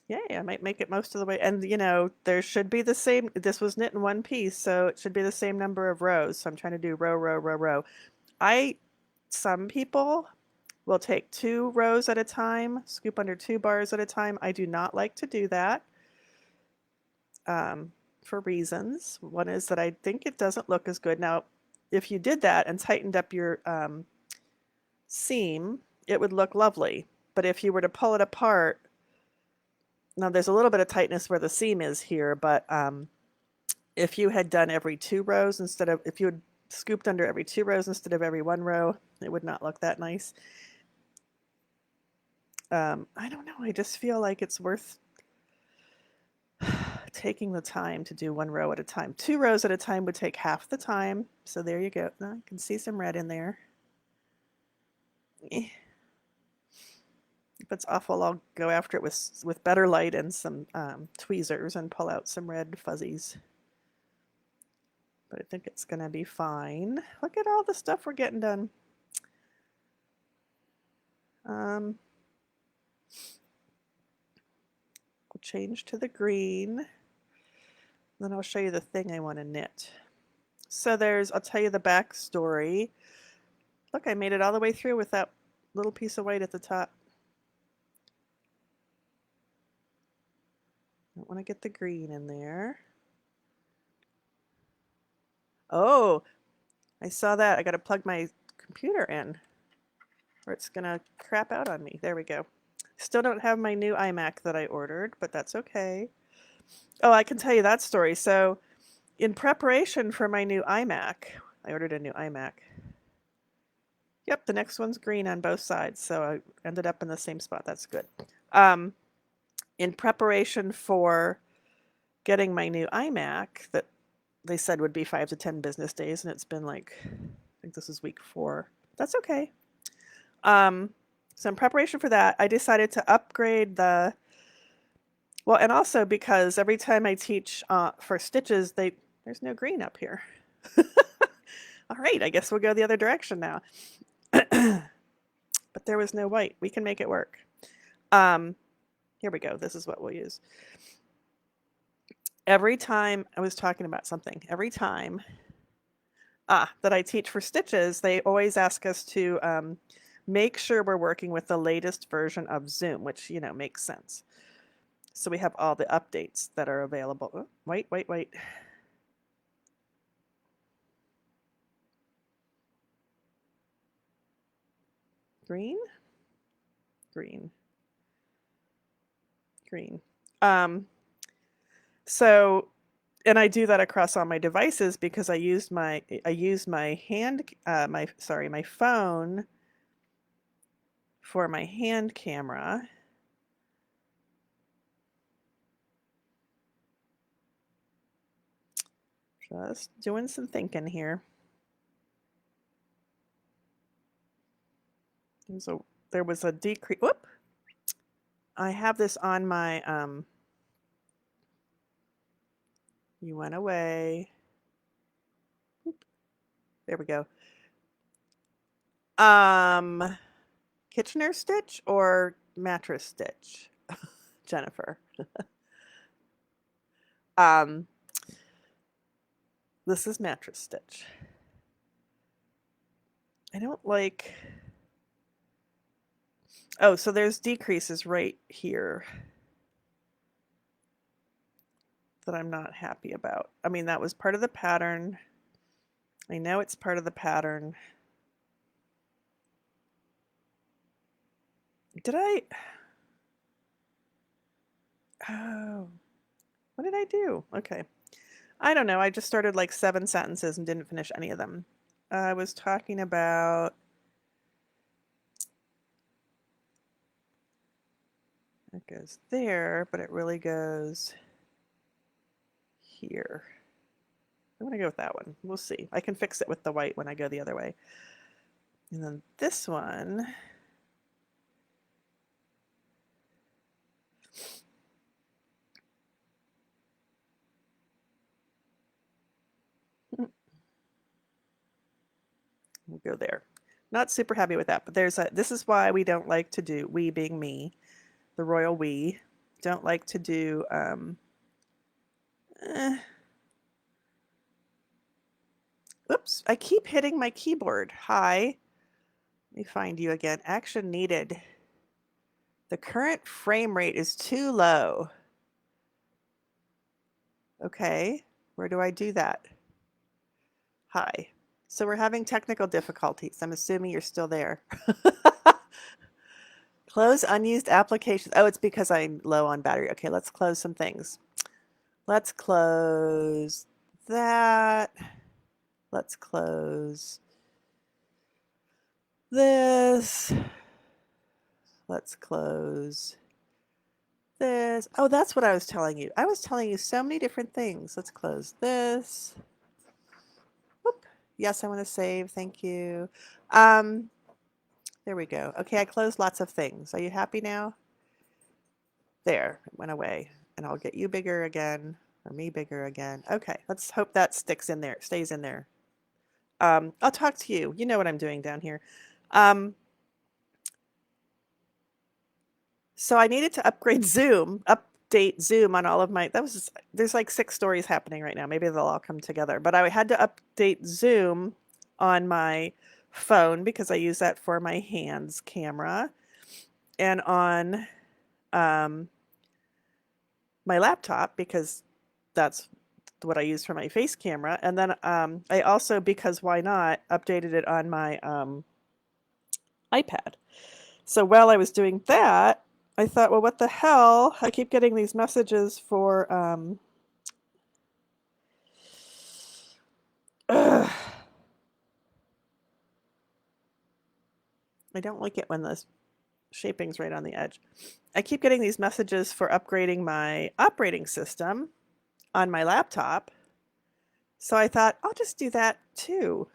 Yay, I might make it most of the way. And you know, there should be the same, this was knit in one piece, so it should be the same number of rows. So I'm trying to do row, row, row, row. Some people will take 2 rows at a time, scoop under 2 bars at a time. I do not like to do that for reasons. One is that I think it doesn't look as good. Now, if you did that and tightened up your seam, it would look lovely. But if you were to pull it apart, now there's a little bit of tightness where the seam is here, but if you had done every 2 rows instead of, if you had scooped under every 2 rows instead of every 1 row, it would not look that nice. I don't know, I just feel like it's worth taking the time to do 1 row at a time. 2 rows at a time would take half the time. So there you go. Now I can see some red in there. If it's awful, I'll go after it with better light and some tweezers and pull out some red fuzzies. But I think it's going to be fine. Look at all the stuff we're getting done. We'll change to the green. Then I'll show you the thing I want to knit. So I'll tell you the backstory. Look, I made it all the way through with that little piece of white at the top. I want to get the green in there. Oh, I saw that. I got to plug my computer in or it's going to crap out on me. There we go. Still don't have my new iMac that I ordered, but that's okay. Oh, I can tell you that story. So in preparation for my new iMac, I ordered a new iMac. Yep, the next one's green on both sides, so I ended up in the same spot. That's good. In preparation for getting my new iMac that they said would be 5 to 10 business days, and it's been like, I think this is week 4. That's okay. So in preparation for that, I decided to upgrade well, and also because every time I teach for stitches, there's no green up here. All right, I guess we'll go the other direction now. But there was no white. We can make it work. Here we go. This is what we'll use. Every time I was talking about something, every time that I teach for stitches, they always ask us to make sure we're working with the latest version of Zoom, which, you know, makes sense. So we have all the updates that are available. Oh, wait. Green. So, and I do that across all my devices because I used my my phone for my hand camera. Just doing some thinking here. So there was a decrease. Whoop! I have this on my you went away. Oop. There we go. Kitchener stitch or mattress stitch, Jennifer? This is mattress stitch. I don't like. Oh, so there's decreases right here that I'm not happy about. I mean, that was part of the pattern. I know it's part of the pattern. Did I? Oh, what did I do? Okay. I don't know. I just started like 7 sentences and didn't finish any of them. I was talking about. It goes there, but it really goes here. I'm going to go with that one. We'll see. I can fix it with the white when I go the other way. And then this one. We'll go there. Not super happy with that, but this is why we don't like to do, we being me, the royal we, don't like to do, oops, I keep hitting my keyboard. Hi. Let me find you again. Action needed. The current frame rate is too low. Okay, where do I do that? Hi. So we're having technical difficulties. I'm assuming you're still there. Close unused applications. Oh, it's because I'm low on battery. Okay, let's close some things. Let's close that. Let's close this. Let's close this. Oh, that's what I was telling you. I was telling you so many different things. Let's close this. Whoop. Yes, I want to save. Thank you. There we go. Okay, I closed lots of things. Are you happy now? There, it went away. And I'll get you bigger again, or me bigger again. Okay, let's hope that sticks in there, stays in there. I'll talk to you. You know what I'm doing down here. So I needed to update Zoom on all of my, there's like 6 stories happening right now. Maybe they'll all come together. But I had to update Zoom on my phone because I use that for my hands camera, and on um, my laptop because that's what I use for my face camera. And then I also, because why not, updated it on my iPad. So while I was doing that, I thought, well, what the hell? I keep getting these messages for ugh. I don't like it when the shaping's right on the edge. I keep getting these messages for upgrading my operating system on my laptop. So I thought, I'll just do that too.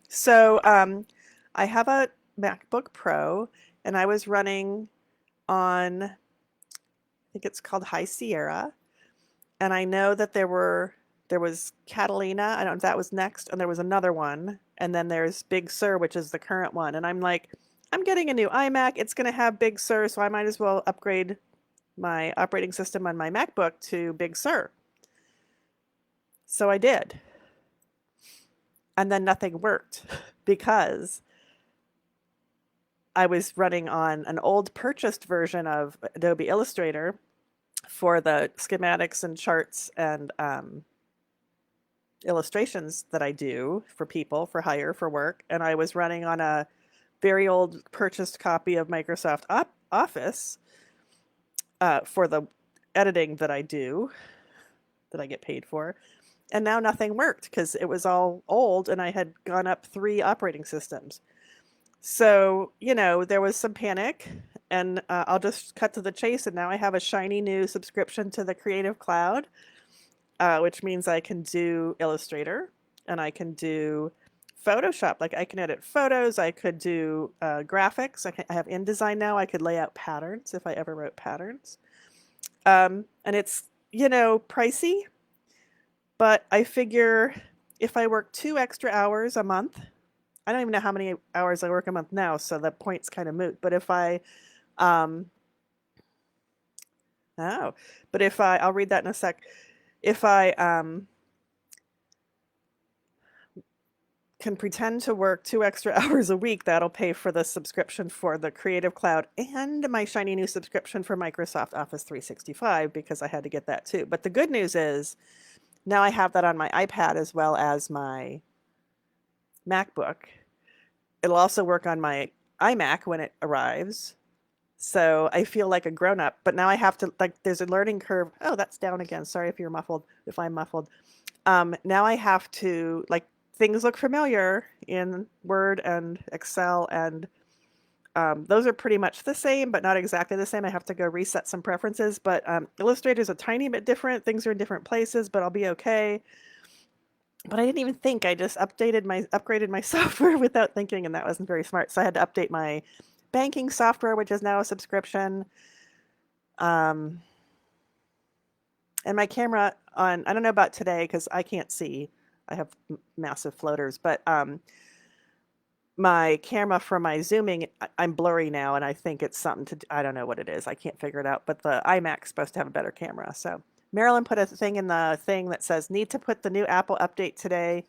So I have a MacBook Pro, and I was running on, I think it's called High Sierra, and I know that there was Catalina, I don't know if that was next, and there was another one, and then there's Big Sur, which is the current one. And I'm like, I'm getting a new iMac, it's going to have Big Sur, so I might as well upgrade my operating system on my MacBook to Big Sur. So I did. And then nothing worked because I was running on an old purchased version of Adobe Illustrator for the schematics and charts and illustrations that I do for people, for hire, for work. And I was running on a very old purchased copy of Microsoft Office for the editing that I do, that I get paid for. And now nothing worked because it was all old and I had gone up 3 operating systems. So, there was some panic, and I'll just cut to the chase. And now I have a shiny new subscription to the Creative Cloud, which means I can do Illustrator and I can do Photoshop. Like I can edit photos, I could do graphics. I have InDesign now. I could lay out patterns if I ever wrote patterns. And it's, pricey, but I figure if I work 2 extra hours a month, I don't even know how many hours I work a month now, so the point's kind of moot. But if I, oh, but if I'll read that in a sec. If I can pretend to work 2 extra hours a week, that'll pay for the subscription for the Creative Cloud and my shiny new subscription for Microsoft Office 365, because I had to get that too. But the good news is now I have that on my iPad as well as my MacBook. It'll also work on my iMac when it arrives. So I feel like a grown-up, but now I have to, like, there's a learning curve. Oh, that's down again. Sorry if you're muffled, if I'm muffled. Now I have to, like, things look familiar in Word and Excel, and those are pretty much the same, but not exactly the same. I have to go reset some preferences, but Illustrator's a tiny bit different. Things are in different places, but I'll be okay. But I didn't even think. I just upgraded my software without thinking, and that wasn't very smart. So I had to update my banking software, which is now a subscription. And my camera on, I don't know about today because I can't see. I have massive floaters, but my camera for my zooming, I'm blurry now, and I think it's something I don't know what it is. I can't figure it out, but the iMac's supposed to have a better camera. So Marilyn put a thing in the thing that says, need to put the new Apple update today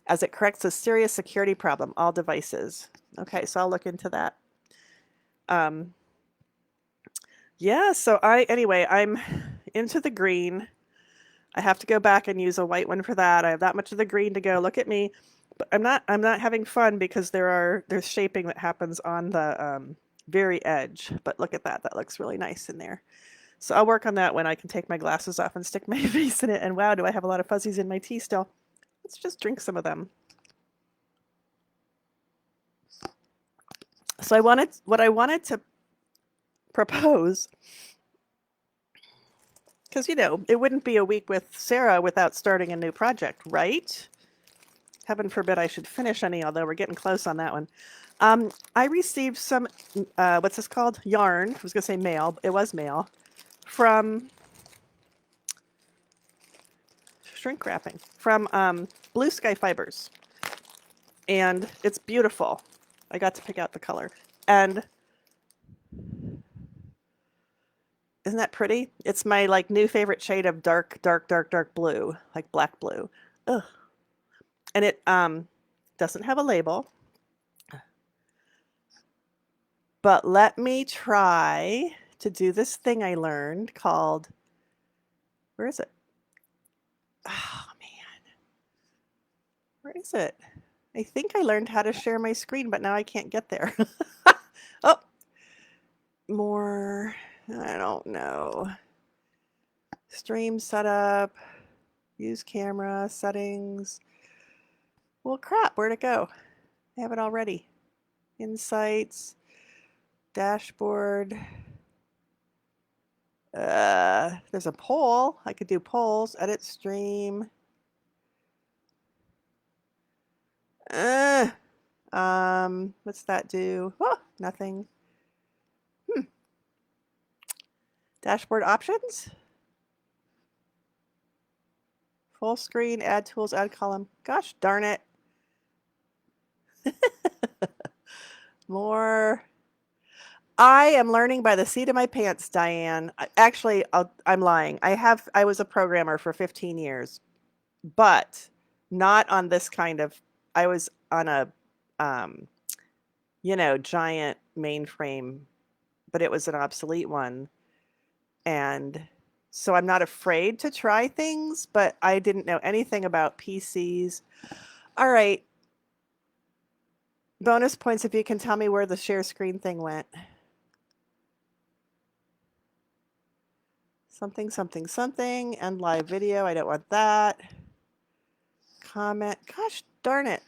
as it corrects a serious security problem, all devices. Okay, so I'll look into that. Yeah, so anyway, I'm into the green. I have to go back and use a white one for that. I have that much of the green to go. Look at me. But I'm not having fun because there's shaping that happens on the very edge. But look at that. That looks really nice in there. So I'll work on that when I can take my glasses off and stick my face in it. And wow, do I have a lot of fuzzies in my tea still. Let's just drink some of them. So what I wanted to propose, because it wouldn't be a week with Sarah without starting a new project, right? Heaven forbid I should finish any, although we're getting close on that one. I received some, what's this called? Yarn. I was going to say mail. It was mail. From shrink wrapping. From Blue Sky Fibers. And it's beautiful. I got to pick out the color. And Isn't that pretty? It's my like new favorite shade of dark, dark, dark, dark blue, like black blue. Ugh. And it doesn't have a label. But let me try to do this thing I learned called, where is it? Oh man, where is it? I think I learned how to share my screen, but now I can't get there. Oh, more, I don't know. Stream setup, use camera, settings. Well, crap, where'd it go? I have it already. Insights, dashboard. There's a poll. I could do polls, edit stream. What's that do? Oh, nothing. Dashboard options. Full screen, add tools, add column. Gosh darn it. More. I am learning by the seat of my pants, Diane. Actually, I'm lying. I was a programmer for 15 years, but not on this kind of, I was on a, giant mainframe, but it was an obsolete one. And so I'm not afraid to try things, but I didn't know anything about PCs. All right. Bonus points if you can tell me where the share screen thing went. Something, something, something, and live video. I don't want that. Comment. Gosh darn it.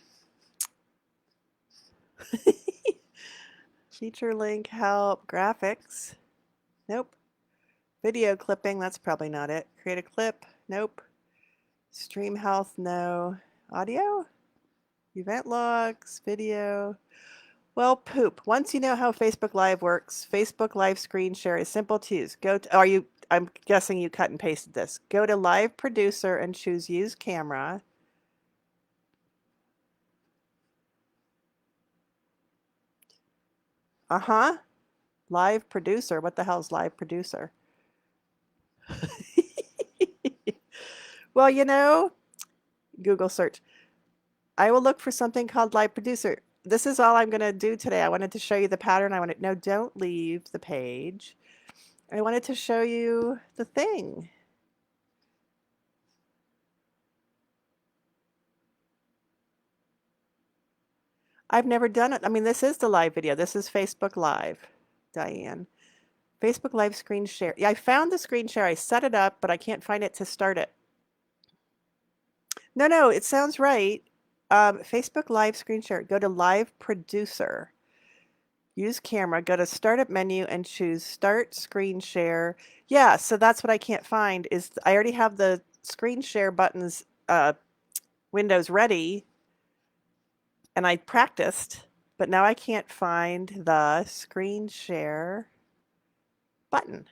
Feature link, help, graphics. Nope. Video clipping, that's probably not it. Create a clip, nope. Stream health, no. Audio? Event logs, video. Well, poop. Once you know how Facebook Live works, Facebook Live screen share is simple to use. I'm guessing you cut and pasted this. Go to Live Producer and choose Use Camera. Uh-huh. Live Producer. What the hell is Live Producer? Well, Google search. I will look for something called Live Producer. This is all I'm going to do today. I wanted to show you the pattern. No, don't leave the page. I wanted to show you the thing. I've never done it. I mean, this is the live video. This is Facebook Live, Diane. Facebook Live screen share. Yeah, I found the screen share. I set it up, but I can't find it to start it. No, it sounds right. Facebook Live screen share. Go to Live Producer. Use camera. Go to Startup menu and choose Start Screen Share. Yeah, so that's what I can't find is I already have the screen share buttons, windows ready, and I practiced, but now I can't find the screen share button.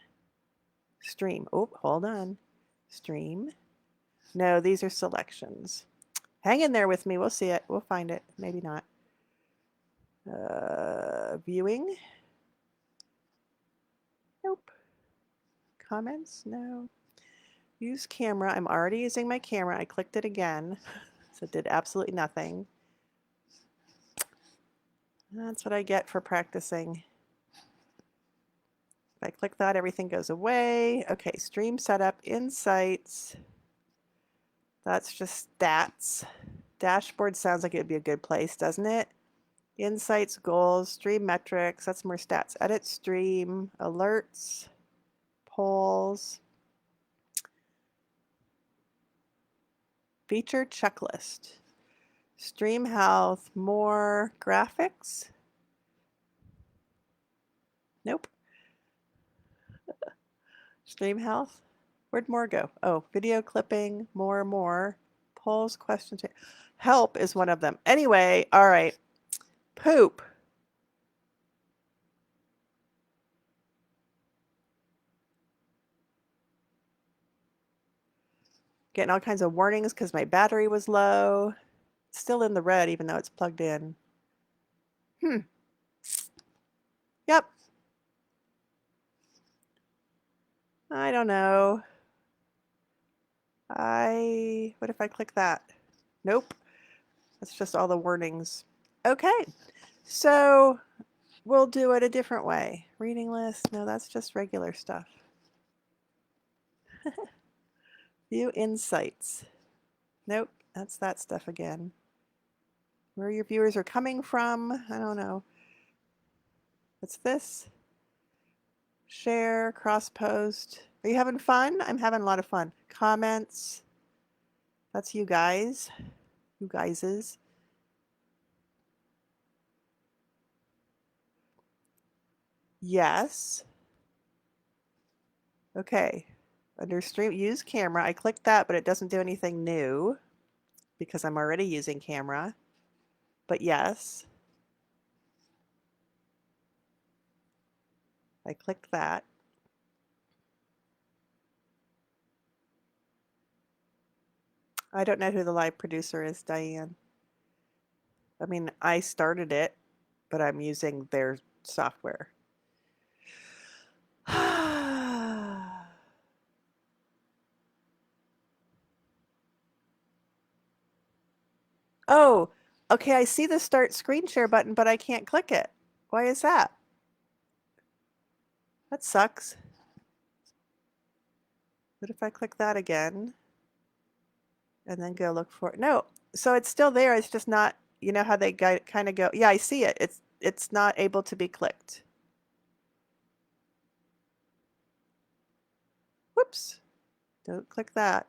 Stream. Oh, hold on. Stream. No, these are selections. Hang in there with me. We'll see it. We'll find it. Maybe not. Viewing. Nope. Comments. No. Use camera. I'm already using my camera. I clicked it again. So it did absolutely nothing. That's what I get for practicing. If I click that, everything goes away. Okay, stream setup, insights. That's just stats. Dashboard sounds like it would be a good place, doesn't it? Insights, goals, stream metrics. That's more stats. Edit stream, alerts, polls. Feature checklist. Stream health, more graphics. Nope. Stream health. Where'd more go? Oh, video clipping, more. Polls, questions. Help is one of them. Anyway, all right. Poop. Getting all kinds of warnings because my battery was low. It's still in the red even though it's plugged in. Yep. I don't know. What if I click that? Nope. That's just all the warnings. Okay, so we'll do it a different way. Reading list, no, that's just regular stuff. View insights. Nope, that's that stuff again. Where your viewers are coming from, I don't know. What's this? Share, cross post. Are you having fun? I'm having a lot of fun. Comments. That's you guys. You guyses. Yes. Okay. Under stream, use camera. I clicked that, but it doesn't do anything new because I'm already using camera. But yes. I clicked that. I don't know who the live producer is, Diane. I mean, I started it, but I'm using their software. Oh, okay, I see the start screen share button, but I can't click it. Why is that? That sucks. What if I click that again and then go look for it? No, so it's still there. It's just not, you know how they kind of go, yeah, I see it. It's not able to be clicked. Whoops, don't click that.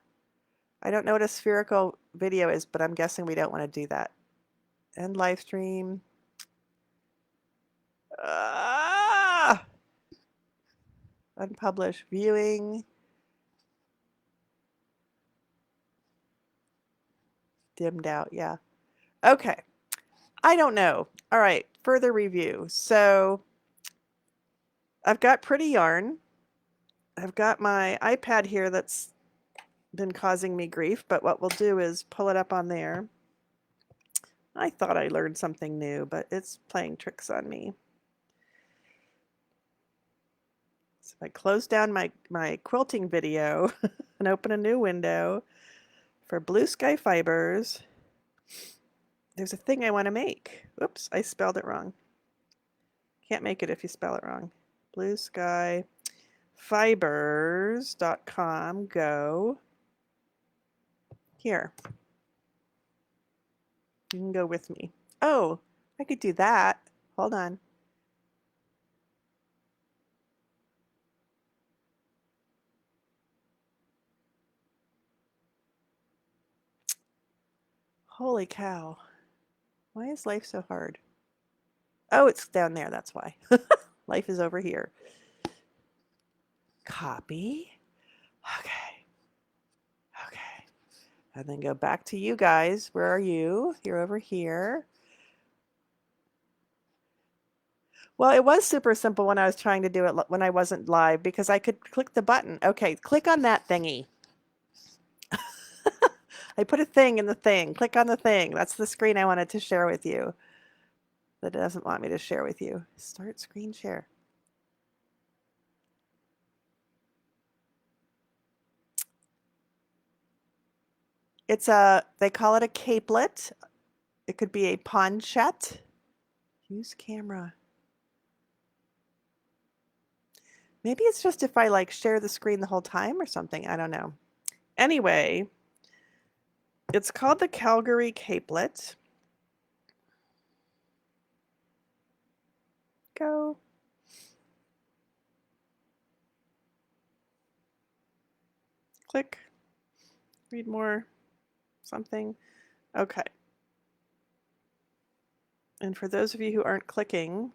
I don't know what a spherical video is, but I'm guessing we don't want to do that. End live stream. Ah! Unpublished viewing. Dimmed out, yeah. Okay. I don't know. All right, further review. So I've got pretty yarn. I've got my iPad here that's been causing me grief, but what we'll do is pull it up on there. I thought I learned something new, but it's playing tricks on me. So if I close down my quilting video and open a new window for Blue Sky Fibers, there's a thing I want to make. Oops, I spelled it wrong. Can't make it if you spell it wrong. Blue Sky Fibers.com, go here. You can go with me. Oh, I could do that. Hold on. Holy cow. Why is life so hard? Oh, it's down there. That's why. Life is over here. Copy. Okay. Okay. And then go back to you guys. Where are you? You're over here. Well, it was super simple when I was trying to do it when I wasn't live because I could click the button. Okay, click on that thingy. I put a thing in the thing. Click on the thing. That's the screen I wanted to share with you. That it doesn't want me to share with you. Start screen share. It's they call it a capelet. It could be a ponchette. Use camera. Maybe it's just if I like share the screen the whole time or something. I don't know. Anyway, it's called the Calgary capelet. Go. Click. Read more. Something. Okay. And for those of you who aren't clicking,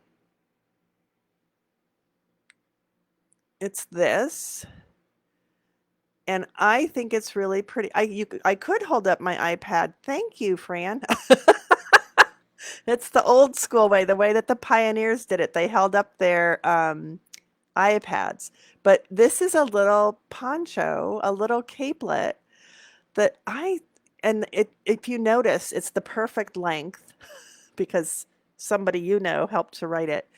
it's this. And I think it's really pretty. I could hold up my iPad. Thank you, Fran. It's the old school way, the way that the pioneers did it. They held up their iPads. But this is a little poncho, a little capelet that if you notice, it's the perfect length because somebody you know helped to write it.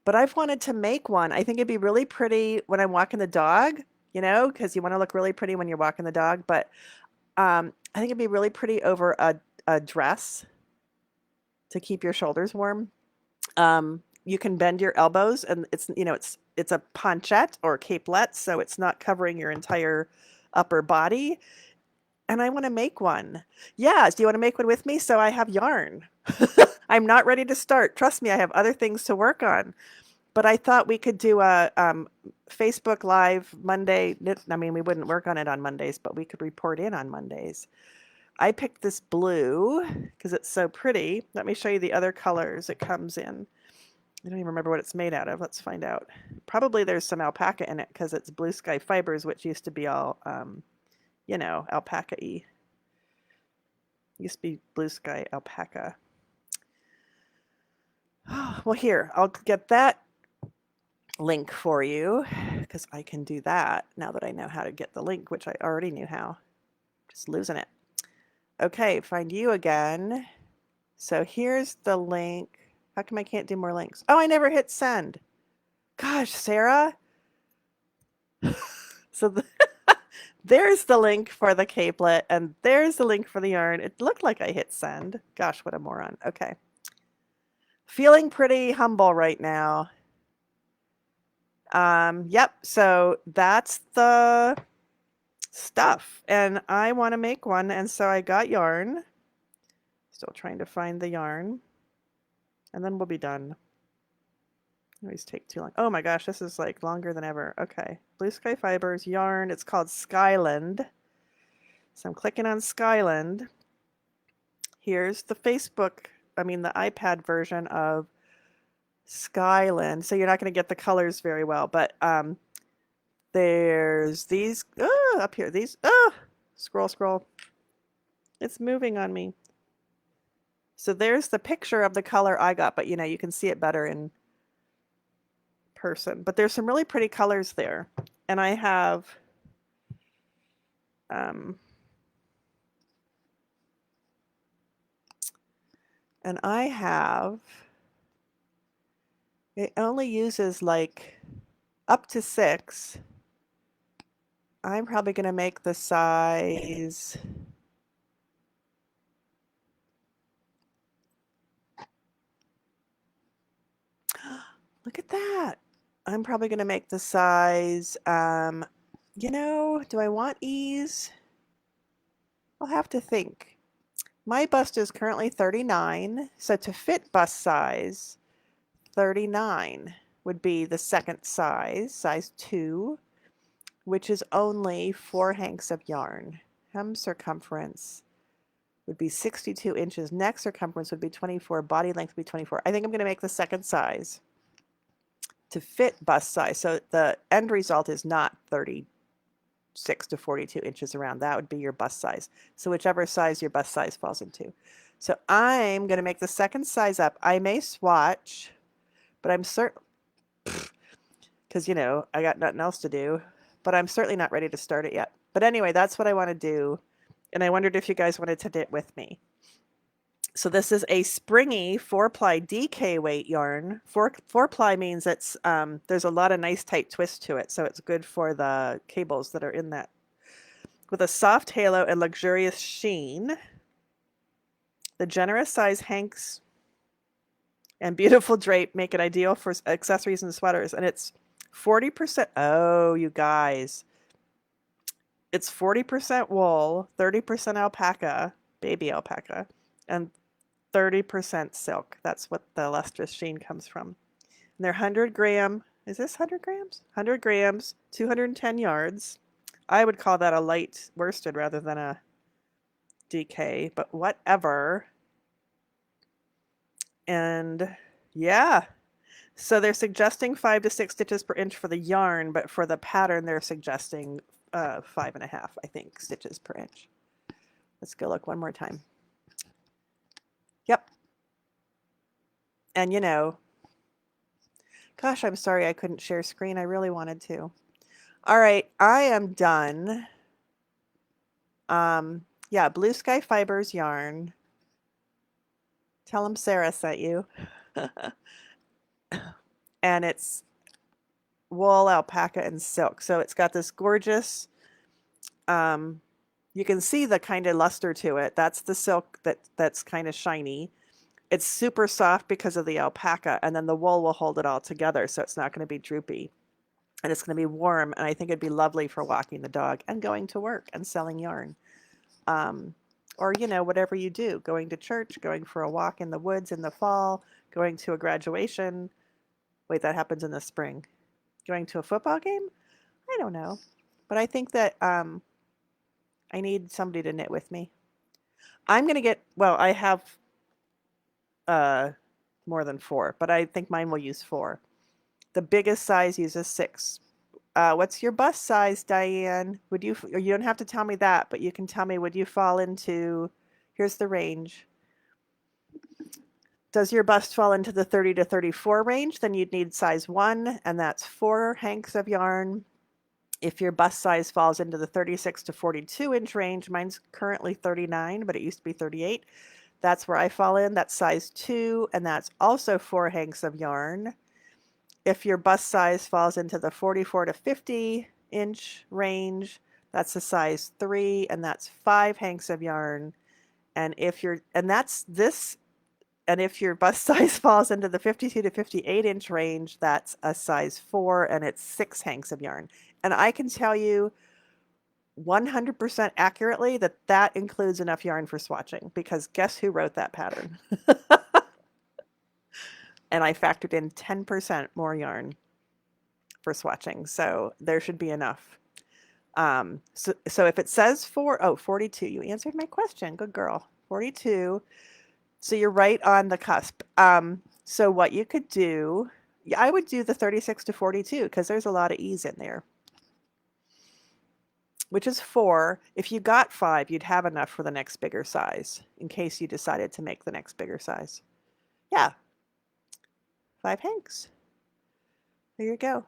but I've wanted to make one. I think it'd be really pretty when I'm walking the dog, you know, because you want to look really pretty when you're walking the dog. But I think it'd be really pretty over a dress to keep your shoulders warm. You can bend your elbows, and it's you know it's a ponchette or capelet, so it's not covering your entire upper body. And I want to make one. Yes, do you want to make one with me? So I have yarn. I'm not ready to start. Trust me, I have other things to work on. But I thought we could do a Facebook Live Monday. I mean, we wouldn't work on it on Mondays, but we could report in on Mondays. I picked this blue because it's so pretty. Let me show you the other colors it comes in. I don't even remember what it's made out of. Let's find out. Probably there's some alpaca in it because it's blue sky fibers, which used to be all, you know, alpaca-y. Used to be blue sky alpaca. Well, here, I'll get that link for you because I can do that now that I know how to get the link, which I already knew how. Just losing it. Okay, find you again. So here's the link. How come I can't do more links? Oh, I never hit send. Gosh, Sarah. So there's the link for the capelet, and there's the link for the yarn. It looked like I hit send. Gosh, what a moron. Okay. Feeling pretty humble right now. Yep, so that's the stuff. And I want to make one, and so I got yarn. Still trying to find the yarn. And then we'll be done. Always take too long. Oh my gosh, this is like longer than ever. Okay. Blue Sky Fibers, yarn. It's called Skyland. So I'm clicking on Skyland. Here's the the iPad version of Skyland. So you're not going to get the colors very well, but there's these up here. These scroll. It's moving on me. So there's the picture of the color I got, but you know, you can see it better in person. But there's some really pretty colors there. And I have it only uses like up to 6. I'm probably going to make the size look at that. I'm probably going to make the size you know, do I want ease? I'll have to think. My bust is currently 39, so to fit bust size, 39 would be the second size 2, which is only 4 hanks of yarn. Hem circumference would be 62 inches. Neck circumference would be 24. Body length would be 24. I think I'm going to make the second size to fit bust size. So the end result is not 36 to 42 inches around. That would be your bust size. So whichever size your bust size falls into. So I'm going to make the second size up. I may swatch, but I'm certain, because, you know, I got nothing else to do, but I'm certainly not ready to start it yet. But anyway, that's what I want to do. And I wondered if you guys wanted to knit with me. So this is a springy 4-ply DK weight yarn. 4-ply means it's there's a lot of nice tight twist to it, so it's good for the cables that are in that. With a soft halo and luxurious sheen, the generous size hanks and beautiful drape make it ideal for accessories and sweaters. And it's 40%. Oh, you guys. It's 40% wool, 30% alpaca, baby alpaca, and 30% silk. That's what the lustrous sheen comes from. And they're 100 gram. Is this 100 grams? 100 grams, 210 yards. I would call that a light worsted rather than a DK, but whatever. And yeah, so they're suggesting 5 to 6 stitches per inch for the yarn, but for the pattern, they're suggesting 5.5, I think, stitches per inch. Let's go look one more time. Yep. And you know, gosh, I'm sorry I couldn't share screen. I really wanted to. All right, I am done. Yeah, Blue Sky Fibers yarn. Tell them Sarah sent you. and it's wool, alpaca, and silk. So it's got this gorgeous, um, you can see the kind of luster to it. That's the silk that's kind of shiny. It's super soft because of the alpaca, and then the wool will hold it all together, so it's not going to be droopy. And it's going to be warm, and I think it'd be lovely for walking the dog and going to work and selling yarn. Um, or, whatever you do, going to church, going for a walk in the woods in the fall, going to a graduation. Wait, that happens in the spring. Going to a football game? I don't know. But I think that I need somebody to knit with me. I'm going to well, I have uh, more than 4, but I think mine will use 4. The biggest size uses 6. What's your bust size, Diane? You don't have to tell me that, but you can tell me, would you fall into, here's the range. Does your bust fall into the 30 to 34 range? Then you'd need size 1, and that's 4 hanks of yarn. If your bust size falls into the 36 to 42 inch range, mine's currently 39, but it used to be 38. That's where I fall in. That's size 2, and that's also 4 hanks of yarn. If your bust size falls into the 44 to 50 inch range, that's a size 3, and that's 5 hanks of yarn. And if your bust size falls into the 52 to 58 inch range, that's a size 4, and it's 6 hanks of yarn. And I can tell you 100% accurately that that includes enough yarn for swatching, because guess who wrote that pattern? And I factored in 10% more yarn for swatching, so there should be enough. So if it says 42, you answered my question. Good girl. 42. So you're right on the cusp. So what you could do, I would do the 36 to 42 because there's a lot of ease in there, which is 4. If you got 5, you'd have enough for the next bigger size in case you decided to make the next bigger size. Yeah. 5 hanks. There you go.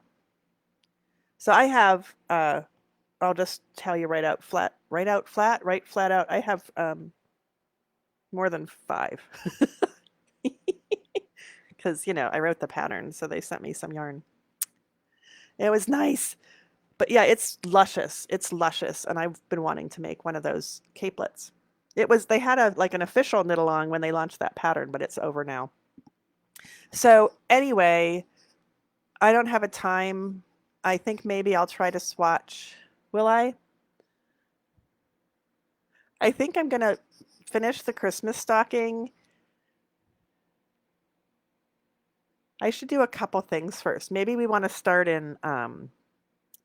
So I have, I'll just tell you right flat out. I have more than 5. Because, I wrote the pattern, so they sent me some yarn. It was nice. But yeah, it's luscious. It's luscious, and I've been wanting to make one of those capelets. They had an official knit along when they launched that pattern, but it's over now. So anyway, I don't have a time. I think maybe I'll try to swatch. Will I? I think I'm going to finish the Christmas stocking. I should do a couple things first. Maybe we want to start in,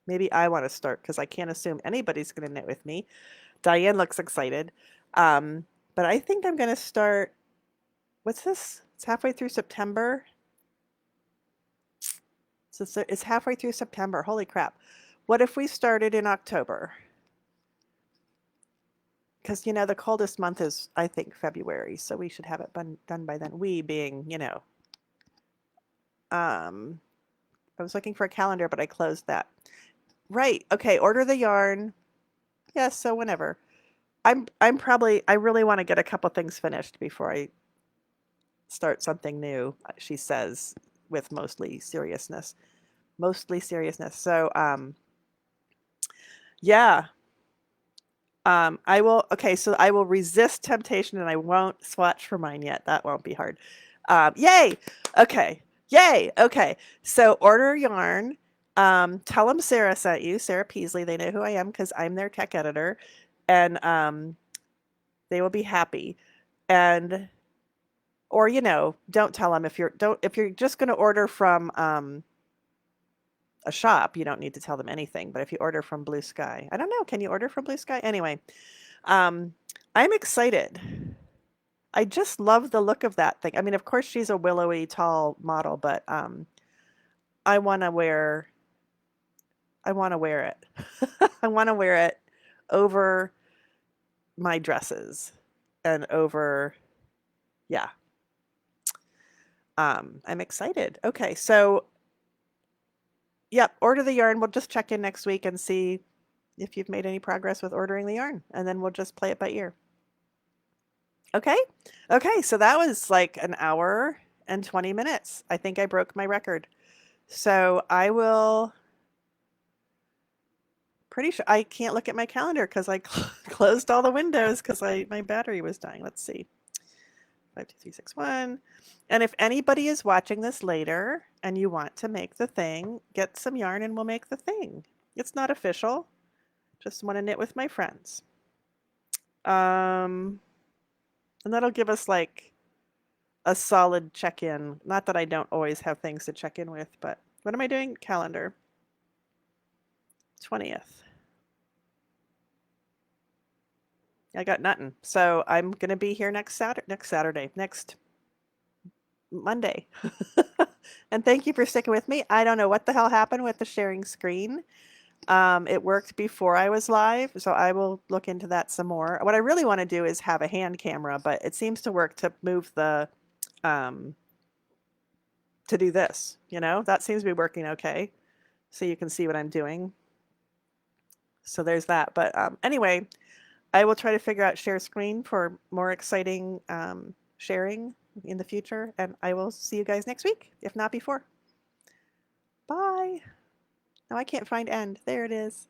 maybe I want to start because I can't assume anybody's going to knit with me. Diane looks excited. But I think I'm going to start, what's this? It's halfway through September. So it's halfway through September. Holy crap. What if we started in October? Because, the coldest month is, I think, February. So we should have it done by then. We being, I was looking for a calendar, but I closed that. Right. Okay. Order the yarn. Yes. So whenever. I really want to get a couple things finished before I start something new, she says, with mostly seriousness. So, yeah. So I will resist temptation and I won't swatch for mine yet. That won't be hard. Yay. Okay. Yay. Okay. So order yarn. Tell them Sarah sent you, Sarah Peasley. They know who I am because I'm their tech editor, and they will be happy. And or don't tell them if you're just going to order from a shop, you don't need to tell them anything. But if you order from Blue Sky, I don't know, can you order from Blue Sky? Anyway, I'm excited. I just love the look of that thing. I mean, of course she's a willowy tall model, but I want to wear it. I want to wear it over my dresses and over, yeah. I'm excited. Okay, so yep, order the yarn. We'll just check in next week and see if you've made any progress with ordering the yarn, and then we'll just play it by ear. Okay? Okay, so that was like an hour and 20 minutes. I think I broke my record. So I will, pretty sure I can't look at my calendar because I closed all the windows because my battery was dying. Let's see. 52361. And if anybody is watching this later and you want to make the thing, get some yarn and we'll make the thing. It's not official. Just want to knit with my friends. And that'll give us like a solid check-in. Not that I don't always have things to check in with, but what am I doing? Calendar. 20th. I got nothing. So I'm going to be here next Monday. And thank you for sticking with me. I don't know what the hell happened with the sharing screen. It worked before I was live, so I will look into that some more. What I really want to do is have a hand camera, but it seems to work to move the, to do this, you know? That seems to be working okay. So you can see what I'm doing. So there's that. But anyway, I will try to figure out share screen for more exciting sharing in the future, and I will see you guys next week, if not before. Bye. Now I can't find end. There it is.